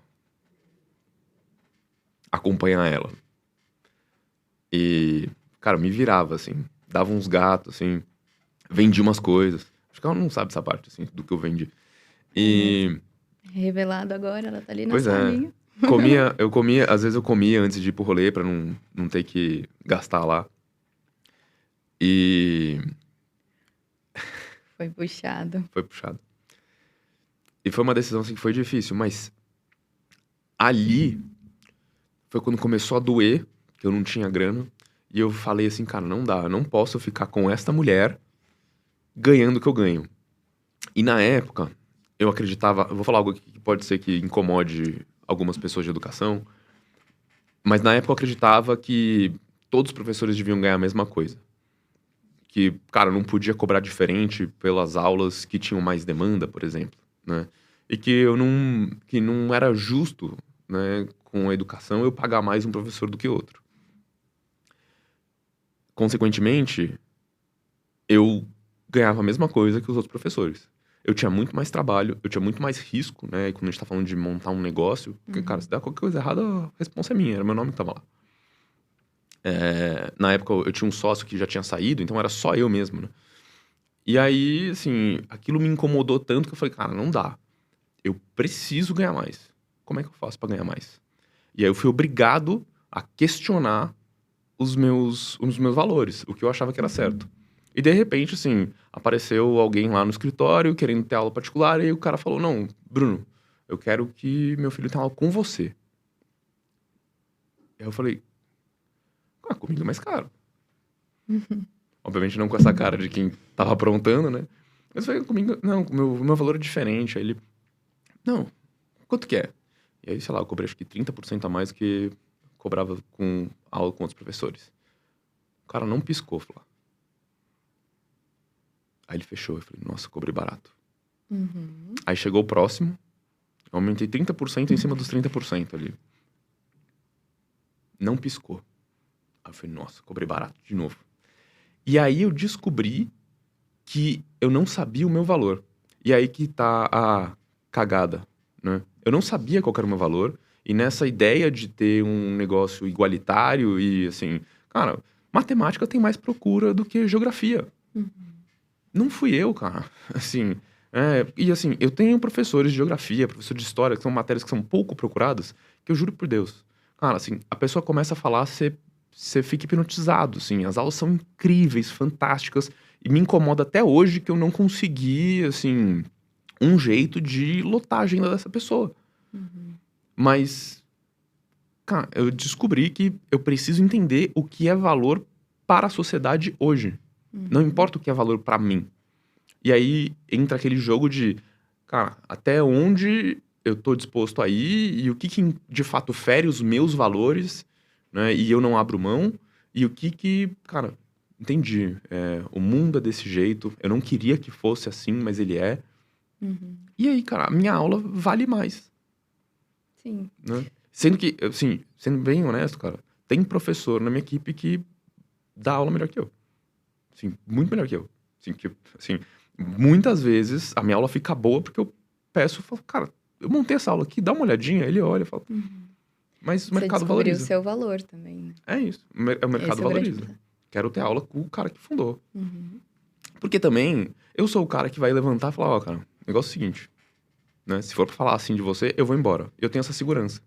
Speaker 2: acompanhar ela. E, cara, eu me virava, assim. Dava uns gatos, assim. Vendi umas coisas. Acho que ela não sabe essa parte, assim, do que eu vendi. E...
Speaker 1: Revelado agora, ela tá ali na
Speaker 2: Pois é.
Speaker 1: salinha.
Speaker 2: Às vezes eu comia antes de ir pro rolê pra não ter que gastar lá. E
Speaker 1: Foi puxado.
Speaker 2: foi puxado. E foi uma decisão assim que foi difícil, mas ali foi quando começou a doer, que eu não tinha grana. E eu falei assim, cara, não dá, eu não posso ficar com esta mulher ganhando o que eu ganho. E na época, eu acreditava, eu vou falar algo que pode ser que incomode algumas pessoas de educação, mas na época eu acreditava que todos os professores deviam ganhar a mesma coisa. Que, cara, não podia cobrar diferente pelas aulas que tinham mais demanda, por exemplo, né? E que não era justo, né, com a educação eu pagar mais um professor do que outro. Consequentemente, eu ganhava a mesma coisa que os outros professores. Eu tinha muito mais trabalho, eu tinha muito mais risco, né? E quando a gente tá falando de montar um negócio, porque, cara, se der qualquer coisa errada, a responsa é minha, era meu nome que tava lá. Na época eu tinha um sócio que já tinha saído, então era só eu mesmo, né? E aí, assim, aquilo me incomodou tanto que eu falei, cara, não dá. Eu preciso ganhar mais. Como é que eu faço pra ganhar mais? E aí eu fui obrigado a questionar os meus valores, o que eu achava que era certo. E de repente, assim, apareceu alguém lá no escritório querendo ter aula particular e o cara falou, não, Bruno, eu quero que meu filho tenha aula com você. E aí eu falei, comigo é mais caro. Obviamente não com essa cara de quem tava aprontando, né? Mas foi comigo, não, meu valor é diferente. Aí ele, não, quanto que é? E aí, sei lá, eu cobrei acho que 30% a mais do que cobrava com aula com outros professores. O cara não piscou, falou. Aí ele fechou, eu falei, nossa, cobrei barato. Aí chegou o próximo, eu aumentei 30% em cima dos 30% ali. Não piscou. Aí eu falei, nossa, cobrei barato de novo. E aí eu descobri que eu não sabia o meu valor. E aí que tá a cagada, né? Eu não sabia qual era o meu valor. E nessa ideia de ter um negócio igualitário e assim... Cara, matemática tem mais procura do que geografia. Não fui eu, cara. Assim... e assim, eu tenho professores de geografia, professores de história, que são matérias que são pouco procuradas, que eu juro por Deus. Cara, assim, a pessoa começa a falar, você fica hipnotizado, assim. As aulas são incríveis, fantásticas. E me incomoda até hoje que eu não consegui, assim, um jeito de lotar a agenda dessa pessoa. Mas, cara, eu descobri que eu preciso entender o que é valor para a sociedade hoje. Não importa o que é valor para mim. E aí entra aquele jogo de, cara, até onde eu tô disposto a ir e o que de fato fere os meus valores, né? E eu não abro mão. E o que, cara, entendi. O mundo é desse jeito. Eu não queria que fosse assim, mas ele é. E aí, cara, a minha aula vale mais.
Speaker 1: Sim.
Speaker 2: Né? Sendo que, assim, sendo bem honesto, cara, tem professor na minha equipe que dá aula melhor que eu. Assim, muito melhor que eu. Assim, muitas vezes a minha aula fica boa porque eu peço, falo, cara, eu montei essa aula aqui, dá uma olhadinha, ele olha e fala. Mas o mercado
Speaker 1: descobriu
Speaker 2: valoriza.
Speaker 1: o seu valor também, né?
Speaker 2: É isso, o mercado valoriza. Quero ter aula com o cara que fundou. Porque também, eu sou o cara que vai levantar e falar, ó, cara, o negócio é o seguinte, né? Se for pra falar assim de você, eu vou embora. Eu tenho essa segurança,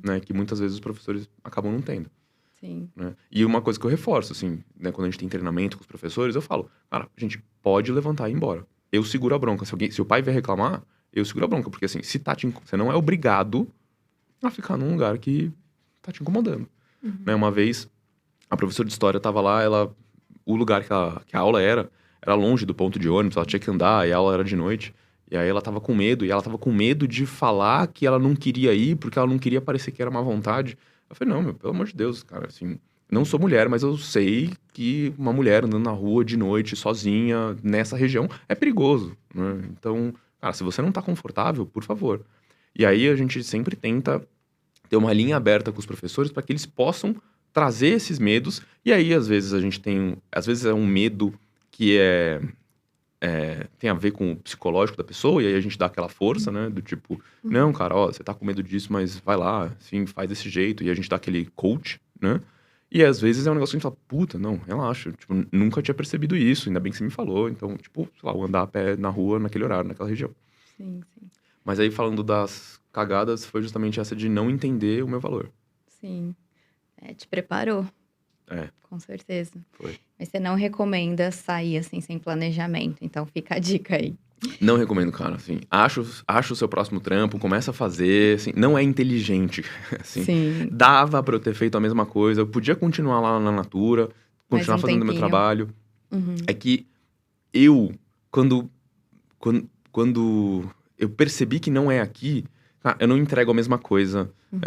Speaker 2: né? Que muitas vezes os professores acabam não tendo.
Speaker 1: Sim.
Speaker 2: Né? E uma coisa que eu reforço, assim, né? Quando a gente tem treinamento com os professores, eu falo, cara, a gente pode levantar e ir embora. Eu seguro a bronca. Se o pai vier reclamar, eu seguro a bronca. Porque assim, você não é obrigado a ficar num lugar que tá te incomodando. Né? Uma vez, a professora de história tava lá, o lugar que a aula era longe do ponto de ônibus, ela tinha que andar, e a aula era de noite. E aí ela tava com medo, e ela tava com medo de falar que ela não queria ir, porque ela não queria parecer que era má vontade. Eu falei, não, meu, pelo amor de Deus, cara, assim, não sou mulher, mas eu sei que uma mulher andando na rua de noite, sozinha, nessa região, é perigoso, né? Então, cara, se você não tá confortável, por favor. E aí a gente sempre tenta ter uma linha aberta com os professores para que eles possam trazer esses medos. E aí, às vezes, às vezes é um medo que tem a ver com o psicológico da pessoa, e aí a gente dá aquela força, né? Do tipo, não, cara, ó, você tá com medo disso, mas vai lá, assim, faz desse jeito. E a gente dá aquele coach, né? E às vezes é um negócio que a gente fala, puta, não, relaxa, tipo, nunca tinha percebido isso, ainda bem que você me falou. Então, tipo, sei lá, eu andar a pé na rua naquele horário, naquela região.
Speaker 1: Sim, sim.
Speaker 2: Mas aí, falando das cagadas, foi justamente essa de não entender o meu valor.
Speaker 1: Sim. Te preparou,
Speaker 2: É,
Speaker 1: com certeza.
Speaker 2: foi.
Speaker 1: Mas você não recomenda sair, assim, sem planejamento, então fica a dica aí.
Speaker 2: Não recomendo, cara, assim. Acho o seu próximo trampo, começa a fazer, assim. Não é inteligente, assim.
Speaker 1: Sim,
Speaker 2: Dava pra eu ter feito a mesma coisa. Eu podia continuar lá na Natura,
Speaker 1: mais
Speaker 2: continuar
Speaker 1: um
Speaker 2: fazendo o meu
Speaker 1: tempinho.
Speaker 2: trabalho.
Speaker 1: Uhum.
Speaker 2: É que eu, quando eu percebi que não é aqui, eu não entrego a mesma coisa.
Speaker 1: Uhum.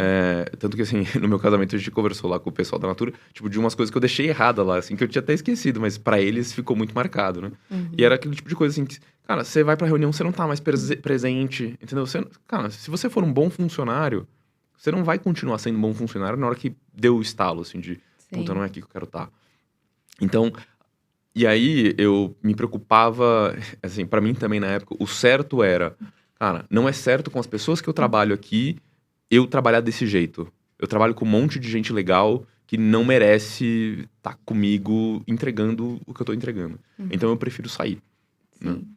Speaker 2: Tanto que, assim, no meu casamento a gente conversou lá com o pessoal da Natura, tipo, de umas coisas que eu deixei errada lá, assim, que eu tinha até esquecido, mas pra eles ficou muito marcado, né? E
Speaker 1: Uhum.
Speaker 2: era aquele tipo de coisa, assim, que, cara, você vai pra reunião, você não tá mais presente, entendeu? Cara, se você for um bom funcionário, você não vai continuar sendo um bom funcionário na hora que deu o estalo, assim, de, puta, não
Speaker 1: Sim.
Speaker 2: é aqui que eu quero estar. Então, e aí eu me preocupava, assim, pra mim também na época, o certo era, cara, não é certo com as pessoas que eu trabalho aqui, eu trabalhar desse jeito. Eu trabalho com um monte de gente legal que não merece estar comigo entregando o que eu tô entregando. Então
Speaker 1: Uhum.
Speaker 2: eu prefiro sair, né?
Speaker 1: Sim.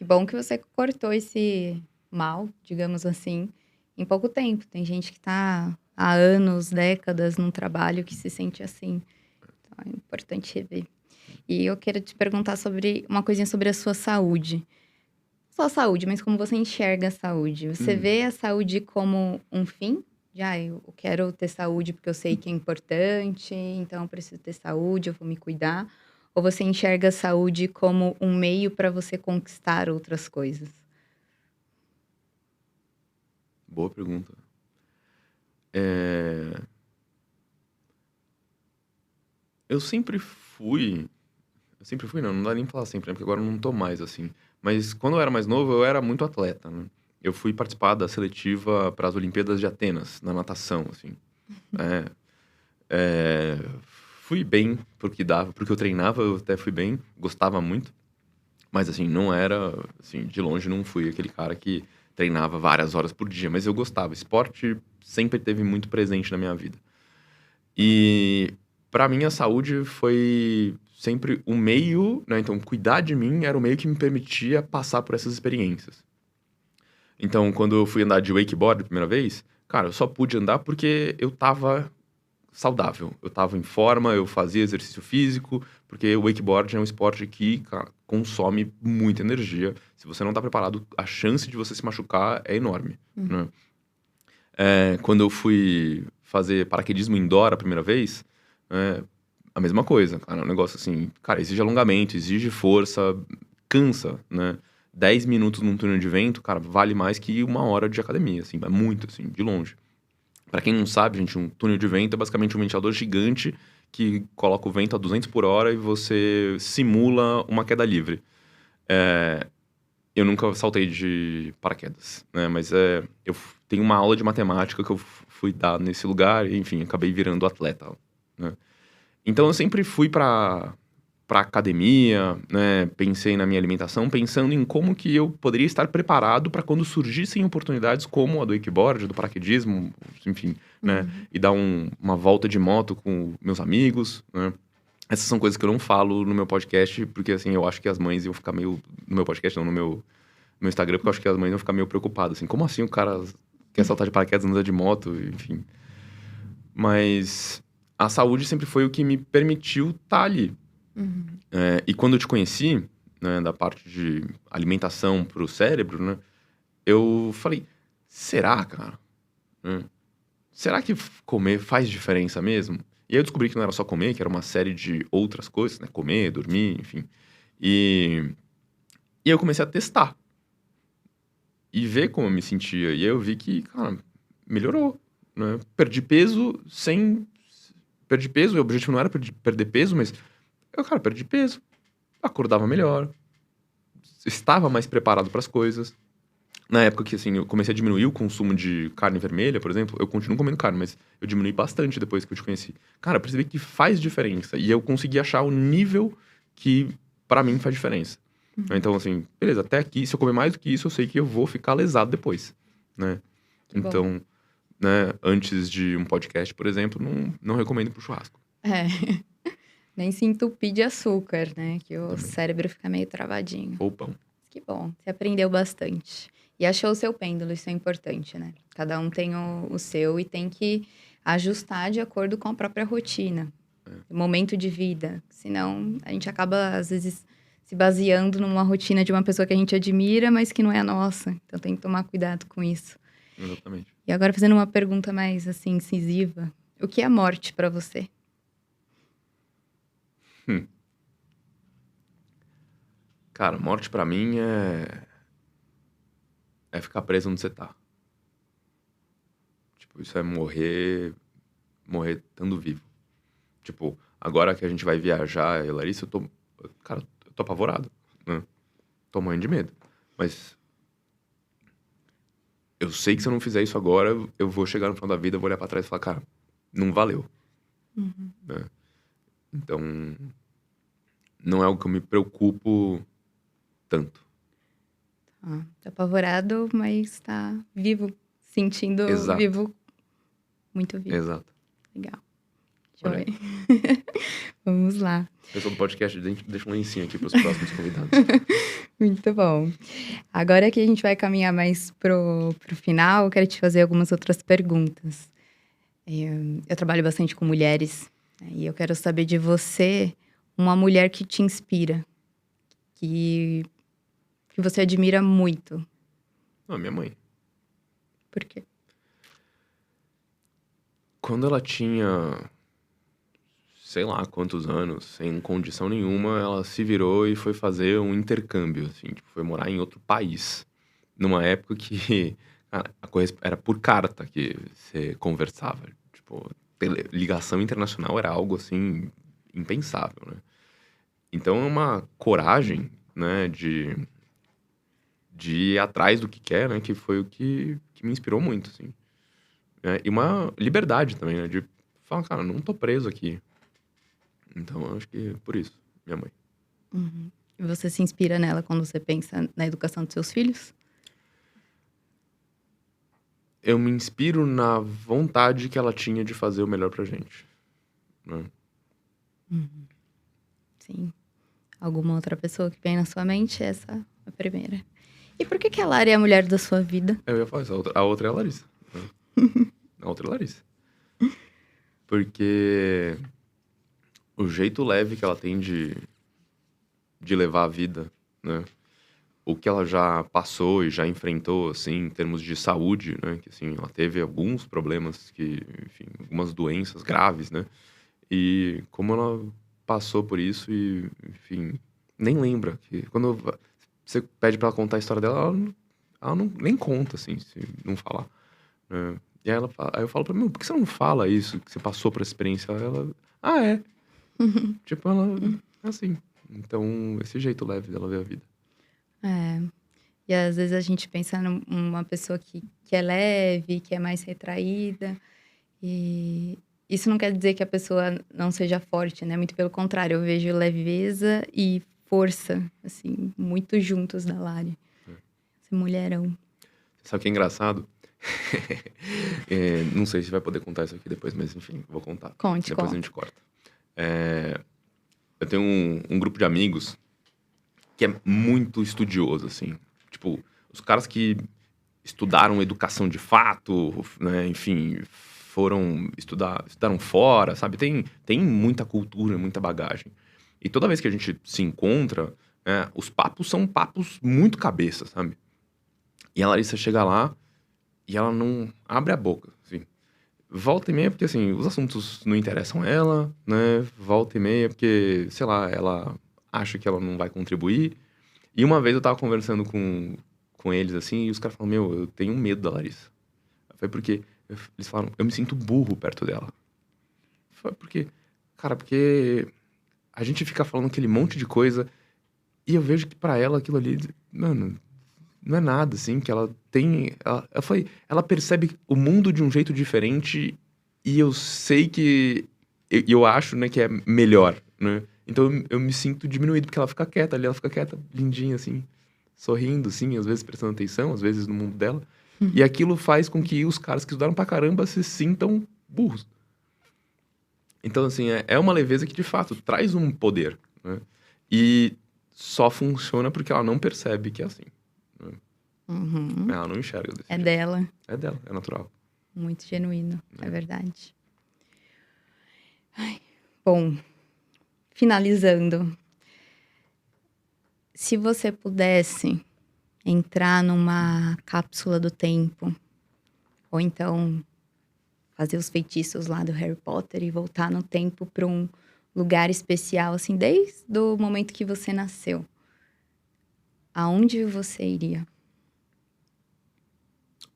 Speaker 1: Bom que você cortou esse mal, digamos assim, em pouco tempo. Tem gente que tá há anos, décadas num trabalho que se sente assim. Então é importante rever. E eu quero te perguntar sobre uma coisinha sobre a sua saúde. Só a saúde, mas como você enxerga a saúde? Você
Speaker 2: Hum.
Speaker 1: vê a saúde como um fim? Já, eu quero ter saúde porque eu sei que é importante, então eu preciso ter saúde, eu vou me cuidar. Ou você enxerga a saúde como um meio para você conquistar outras coisas?
Speaker 2: Boa pergunta. É, Eu sempre fui. Eu sempre fui, não, não dá nem pra falar sempre, né? Porque agora eu não tô mais assim. Mas quando eu era mais novo, eu era muito atleta, né? Eu fui participar da seletiva para as Olimpíadas de Atenas, na natação, assim. É, é, Fui bem porque dava, porque eu treinava, eu até fui bem, gostava muito. Mas assim, não era, assim, de longe não fui aquele cara que treinava várias horas por dia, mas eu gostava. Esporte sempre teve muito presente na minha vida. E pra mim a saúde foi sempre o meio, né? Então, cuidar de mim era o meio que me permitia passar por essas experiências. Então, quando eu fui andar de wakeboard a primeira vez, cara, eu só pude andar porque eu tava saudável. Eu tava em forma, eu fazia exercício físico, porque o wakeboard é um esporte que, cara, consome muita energia. Se você não tá preparado, a chance de você se machucar é enorme,
Speaker 1: Uhum.
Speaker 2: né? Quando eu fui fazer paraquedismo indoor a primeira vez, é, a mesma coisa, cara. É um negócio assim, cara, exige alongamento, exige força, cansa, né? 10 minutos num túnel de vento, cara, vale mais que uma hora de academia, assim, é muito, assim, de longe. Pra quem não sabe, gente, um túnel de vento é basicamente um ventilador gigante que coloca o vento a 200 por hora e você simula uma queda livre. Eu nunca saltei de paraquedas, né? Mas tenho uma aula de matemática que eu fui dar nesse lugar e, enfim, acabei virando atleta, né? Então eu sempre fui pra academia, né? Pensei na minha alimentação, pensando em como que eu poderia estar preparado para quando surgissem oportunidades como a do wakeboard, do paraquedismo, enfim, né?
Speaker 1: Uhum.
Speaker 2: E dar uma volta de moto com meus amigos, né? Essas são coisas que eu não falo no meu podcast, porque assim, eu acho que as mães iam ficar meio. No meu podcast, não, no meu Instagram, porque eu acho que as mães iam ficar meio preocupadas, assim, como assim o cara quer saltar de paraquedas, anda de moto, enfim. Mas a saúde sempre foi o que me permitiu estar ali.
Speaker 1: Uhum.
Speaker 2: E quando eu te conheci, né, da parte de alimentação pro cérebro, né, eu falei, será, cara? Né? Será que comer faz diferença mesmo? E aí eu descobri que não era só comer, que era uma série de outras coisas, né? Comer, dormir, enfim. E aí eu comecei a testar e ver como eu me sentia. E aí eu vi que, cara, melhorou, né? Perdi peso sem... Perdi peso, o objetivo não era perder peso, mas eu, cara, perdi peso. Acordava melhor, estava mais preparado para as coisas. Na época que, assim, eu comecei a diminuir o consumo de carne vermelha, por exemplo, eu continuo comendo carne, mas eu diminui bastante depois que eu te conheci. Cara, eu percebi que faz diferença. E eu consegui achar o nível que, pra mim, faz diferença.
Speaker 1: Uhum.
Speaker 2: Então, assim, beleza, até aqui, se eu comer mais do que isso, eu sei que eu vou ficar lesado depois, né?
Speaker 1: Que bom.
Speaker 2: Então, né, antes de um podcast, por exemplo, não recomendo pro churrasco
Speaker 1: É. Nem se entupir de açúcar, né? Que o
Speaker 2: também.
Speaker 1: cérebro fica meio travadinho.
Speaker 2: Ou pão.
Speaker 1: Que bom, você aprendeu bastante. E achou o seu pêndulo, isso é importante, né? Cada um tem o seu e tem que ajustar de acordo com a própria rotina, momento de vida. Senão, a gente acaba, às vezes, se baseando numa rotina de uma pessoa que a gente admira, mas que não é a nossa. Então, tem que tomar cuidado com isso.
Speaker 2: Exatamente.
Speaker 1: E agora, fazendo uma pergunta mais, assim, incisiva. O que é a morte pra você?
Speaker 2: Cara, morte pra mim é ficar preso onde você tá. Tipo, isso é morrer estando vivo. Tipo, agora que a gente vai viajar, eu e Larissa, cara, eu tô apavorado, né? Tô morrendo de medo. Mas eu sei que se eu não fizer isso agora, eu vou chegar no final da vida, vou olhar pra trás e falar, cara, não valeu, né? Então, não é algo que eu me preocupo tanto.
Speaker 1: Tá apavorado, mas tá vivo. Sentindo
Speaker 2: Exato,
Speaker 1: vivo, muito vivo.
Speaker 2: exato.
Speaker 1: Legal.
Speaker 2: Olha
Speaker 1: Joia.
Speaker 2: aí.
Speaker 1: Vamos lá.
Speaker 2: Pessoal do podcast, deixa um lencinho aqui pros próximos convidados.
Speaker 1: Muito bom. Agora que a gente vai caminhar mais pro final, eu quero te fazer algumas outras perguntas. Eu trabalho bastante com mulheres, né, e eu quero saber de você uma mulher que te inspira, que, que você admira muito.
Speaker 2: Não, minha mãe.
Speaker 1: Por quê?
Speaker 2: Quando ela tinha, sei lá quantos anos, sem condição nenhuma, ela se virou e foi fazer um intercâmbio, assim, tipo, foi morar em outro país. Numa época que cara, era por carta que você conversava. Tipo, ligação internacional era algo, assim, impensável, né? Então é uma coragem, né, de ir atrás do que quer, né, que foi o que me inspirou muito, assim. E uma liberdade também, né, de falar, cara, não tô preso aqui. Então, eu acho que por isso, minha mãe.
Speaker 1: Uhum. E você se inspira nela quando você pensa na educação dos seus filhos?
Speaker 2: Eu me inspiro na vontade que ela tinha de fazer o melhor pra gente, né?
Speaker 1: Sim. Alguma outra pessoa que vem na sua mente? Essa é a primeira. E por que que a Lara é a mulher da sua vida?
Speaker 2: Eu ia falar isso, a outra é a Larissa, né? A outra é a Larissa. Porque o jeito leve que ela tem de levar a vida, né? O que ela já passou e já enfrentou, assim, em termos de saúde, né? Que, assim, ela teve alguns problemas enfim, algumas doenças graves, né? E como ela passou por isso e, enfim, nem lembra. Que quando você pede pra ela contar a história dela, ela não nem conta, assim, se não falar, né? E aí eu falo pra mim, por que você não fala isso, que você passou por essa experiência? É. Tipo, ela é assim. Então, esse jeito leve dela ver a vida.
Speaker 1: É. E às vezes a gente pensa numa pessoa que é leve, que é mais retraída. E isso não quer dizer que a pessoa não seja forte, né? Muito pelo contrário, eu vejo leveza e força, assim, muito juntos da Lari. Esse mulherão.
Speaker 2: Sabe o que é engraçado? Não sei se vai poder contar isso aqui depois, mas enfim, vou contar.
Speaker 1: Conte,
Speaker 2: Depois a
Speaker 1: conta.
Speaker 2: gente corta. Eu tenho um grupo de amigos que é muito estudioso, assim. Tipo, os caras que estudaram educação de fato, né? Enfim, estudaram fora, sabe? Tem muita cultura, muita bagagem. E toda vez que a gente se encontra, né, os papos são papos muito cabeça, sabe? E a Larissa chega lá e ela não abre a boca, assim. Volta e meia porque, assim, os assuntos não interessam ela, né? Volta e meia porque, sei lá, ela acha que ela não vai contribuir. E uma vez eu tava conversando com eles, assim, e os caras falaram, meu, eu tenho medo da Larissa. Foi porque eles falaram, eu me sinto burro perto dela. Foi porque, cara, porque a gente fica falando aquele monte de coisa e eu vejo que pra ela aquilo ali, mano, não é nada, assim, que ela tem. Ela percebe o mundo de um jeito diferente e eu sei que. Eu acho, né, que é melhor, né? Então eu me sinto diminuído, porque ela fica quieta ali, ela fica quieta, lindinha, assim, sorrindo, assim, às vezes prestando atenção, às vezes no mundo dela. E aquilo faz com que os caras que estudaram pra caramba se sintam burros. Então, assim, é uma leveza que de fato traz um poder, né? E só funciona porque ela não percebe que é assim, né?
Speaker 1: Uhum.
Speaker 2: Ela não enxerga desse
Speaker 1: É
Speaker 2: jeito.
Speaker 1: dela.
Speaker 2: É dela, é natural.
Speaker 1: Muito genuíno, é
Speaker 2: É.
Speaker 1: verdade. Bom, finalizando. Se você pudesse entrar numa cápsula do tempo, ou então fazer os feitiços lá do Harry Potter e voltar no tempo para um lugar especial, assim, desde o momento que você nasceu, aonde você iria?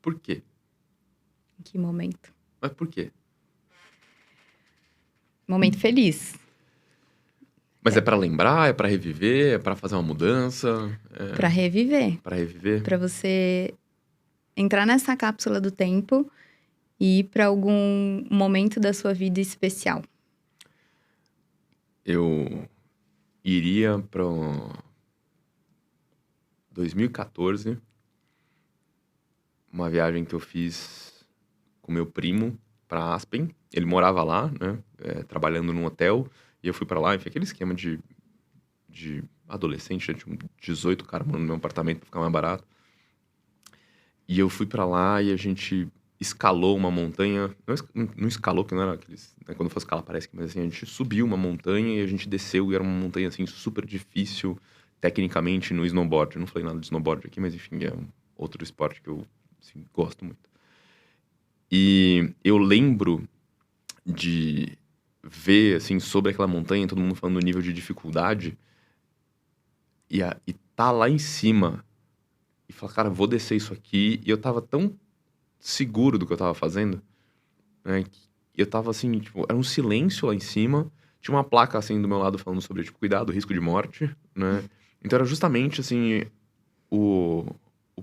Speaker 2: Por quê?
Speaker 1: Em que momento?
Speaker 2: Mas por quê?
Speaker 1: Momento feliz.
Speaker 2: Mas é pra lembrar, é pra reviver, é pra fazer uma mudança,
Speaker 1: Pra reviver.
Speaker 2: pra reviver?
Speaker 1: Pra você entrar nessa cápsula do tempo e ir pra algum momento da sua vida especial.
Speaker 2: Eu iria pra 2014, uma viagem que eu fiz com meu primo pra Aspen. Ele morava lá, né, trabalhando num hotel, e eu fui pra lá e foi aquele esquema de adolescente, né, tinha 18 caras morando no meu apartamento pra ficar mais barato. E eu fui pra lá e a gente escalou uma montanha. Não escalou, porque não era aqueles. Né, quando for escalar parece que. Mas assim, a gente subiu uma montanha e a gente desceu. E era uma montanha assim super difícil, tecnicamente, no snowboard. Eu não falei nada de snowboard aqui, mas enfim, é um outro esporte que eu assim, gosto muito. E eu lembro de ver, assim, sobre aquela montanha, todo mundo falando do nível de dificuldade. E tá lá em cima. E falar, cara, vou descer isso aqui. E eu tava tão seguro do que eu tava fazendo, né? Que eu tava assim, tipo, era um silêncio lá em cima. Tinha uma placa assim do meu lado falando sobre, tipo, cuidado, risco de morte, né? Então era justamente assim o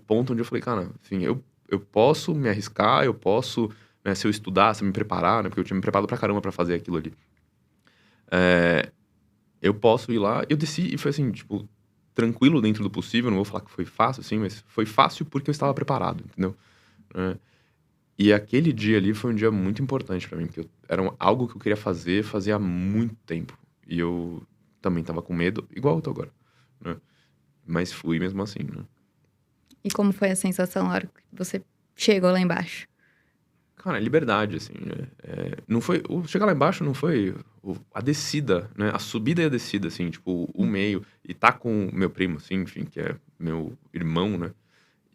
Speaker 2: ponto onde eu falei, cara, assim, eu posso me arriscar, eu posso, né, se eu estudar, se eu me preparar, né? Porque eu tinha me preparado pra caramba pra fazer aquilo ali. Eu posso ir lá. Eu desci e foi assim, tipo, tranquilo dentro do possível. Não vou falar que foi fácil, assim, mas foi fácil porque eu estava preparado, entendeu? E aquele dia ali foi um dia muito importante pra mim, porque era algo que eu queria fazer fazia muito tempo. E eu também tava com medo, igual eu tô agora, né? Mas fui mesmo assim, né?
Speaker 1: E como foi a sensação na hora que você chegou lá embaixo?
Speaker 2: Cara, é liberdade, assim, né? Não foi... chegar lá embaixo não foi a descida, né? A subida e a descida, assim, tipo, o meio. E tá com meu primo, assim, enfim, que é meu irmão, né?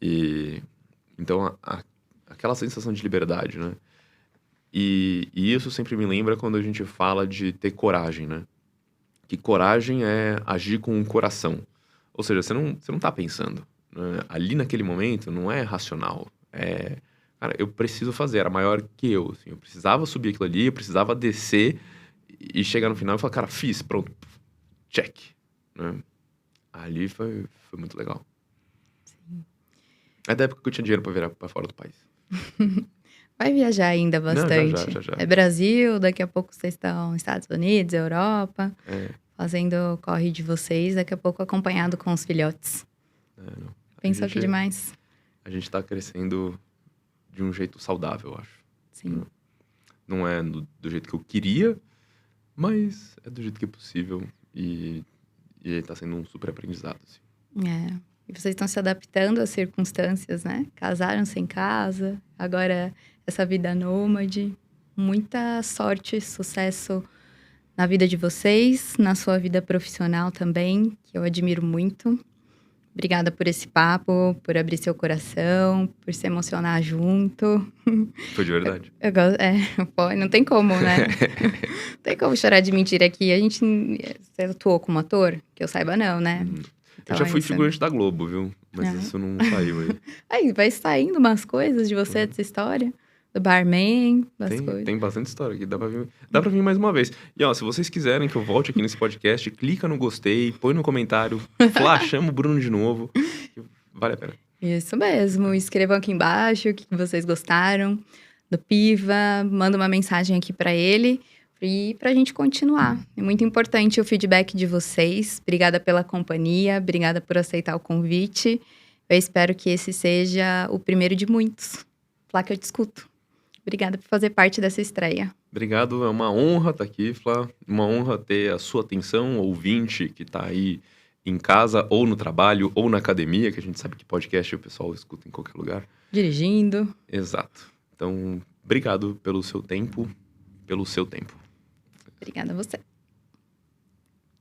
Speaker 2: E... Então, aquela sensação de liberdade, né? E isso sempre me lembra quando a gente fala de ter coragem, né? Que coragem é agir com o coração. Ou seja, você não tá pensando, né? Ali naquele momento não é racional. Cara, eu preciso fazer, era maior que eu. Assim, eu precisava subir aquilo ali, eu precisava descer e chegar no final e falar, cara, fiz, pronto, check. Né? Ali foi muito legal.
Speaker 1: Sim.
Speaker 2: É da época que eu tinha dinheiro pra virar pra fora do país.
Speaker 1: Vai viajar ainda
Speaker 2: Não,
Speaker 1: bastante.
Speaker 2: já.
Speaker 1: É Brasil, daqui a pouco vocês estão nos Estados Unidos, Europa, fazendo o corre de vocês, daqui a pouco acompanhado com os filhotes.
Speaker 2: Não.
Speaker 1: Pensou que demais?
Speaker 2: A gente tá crescendo de um jeito saudável, eu acho.
Speaker 1: Sim.
Speaker 2: Não é do jeito que eu queria, mas é do jeito que é possível. E tá sendo um super aprendizado, assim.
Speaker 1: E vocês estão se adaptando às circunstâncias, né? Casaram-se em casa, agora essa vida nômade. Muita sorte, sucesso na vida de vocês, na sua vida profissional também, que eu admiro muito. Obrigada por esse papo, por abrir seu coração, por se emocionar junto.
Speaker 2: Foi de verdade.
Speaker 1: Eu gosto, pô, não tem como, né? Não tem como chorar de mentira aqui. Você atuou como ator? Que eu saiba, não, né?
Speaker 2: Eu já fui figurante da Globo, viu? Mas isso não saiu aí.
Speaker 1: Aí vai saindo umas coisas de você, dessa história. Do barman, das coisas.
Speaker 2: Tem bastante história aqui, dá pra vir mais uma vez. E ó, se vocês quiserem que eu volte aqui nesse podcast, clica no gostei, põe no comentário, chama o Bruno de novo, que vale a pena.
Speaker 1: Isso mesmo, escrevam aqui embaixo o que vocês gostaram do Piva, manda uma mensagem aqui pra ele e pra gente continuar. É muito importante o feedback de vocês. Obrigada pela companhia, obrigada por aceitar o convite. Eu espero que esse seja o primeiro de muitos. Lá que eu te escuto. Obrigada por fazer parte dessa estreia.
Speaker 2: Obrigado, é uma honra estar aqui, Flá. Uma honra ter a sua atenção, ouvinte que tá aí em casa, ou no trabalho, ou na academia, que a gente sabe que podcast o pessoal escuta em qualquer lugar.
Speaker 1: Dirigindo.
Speaker 2: Exato. Então, obrigado pelo seu tempo, pelo seu tempo.
Speaker 1: Obrigada a você.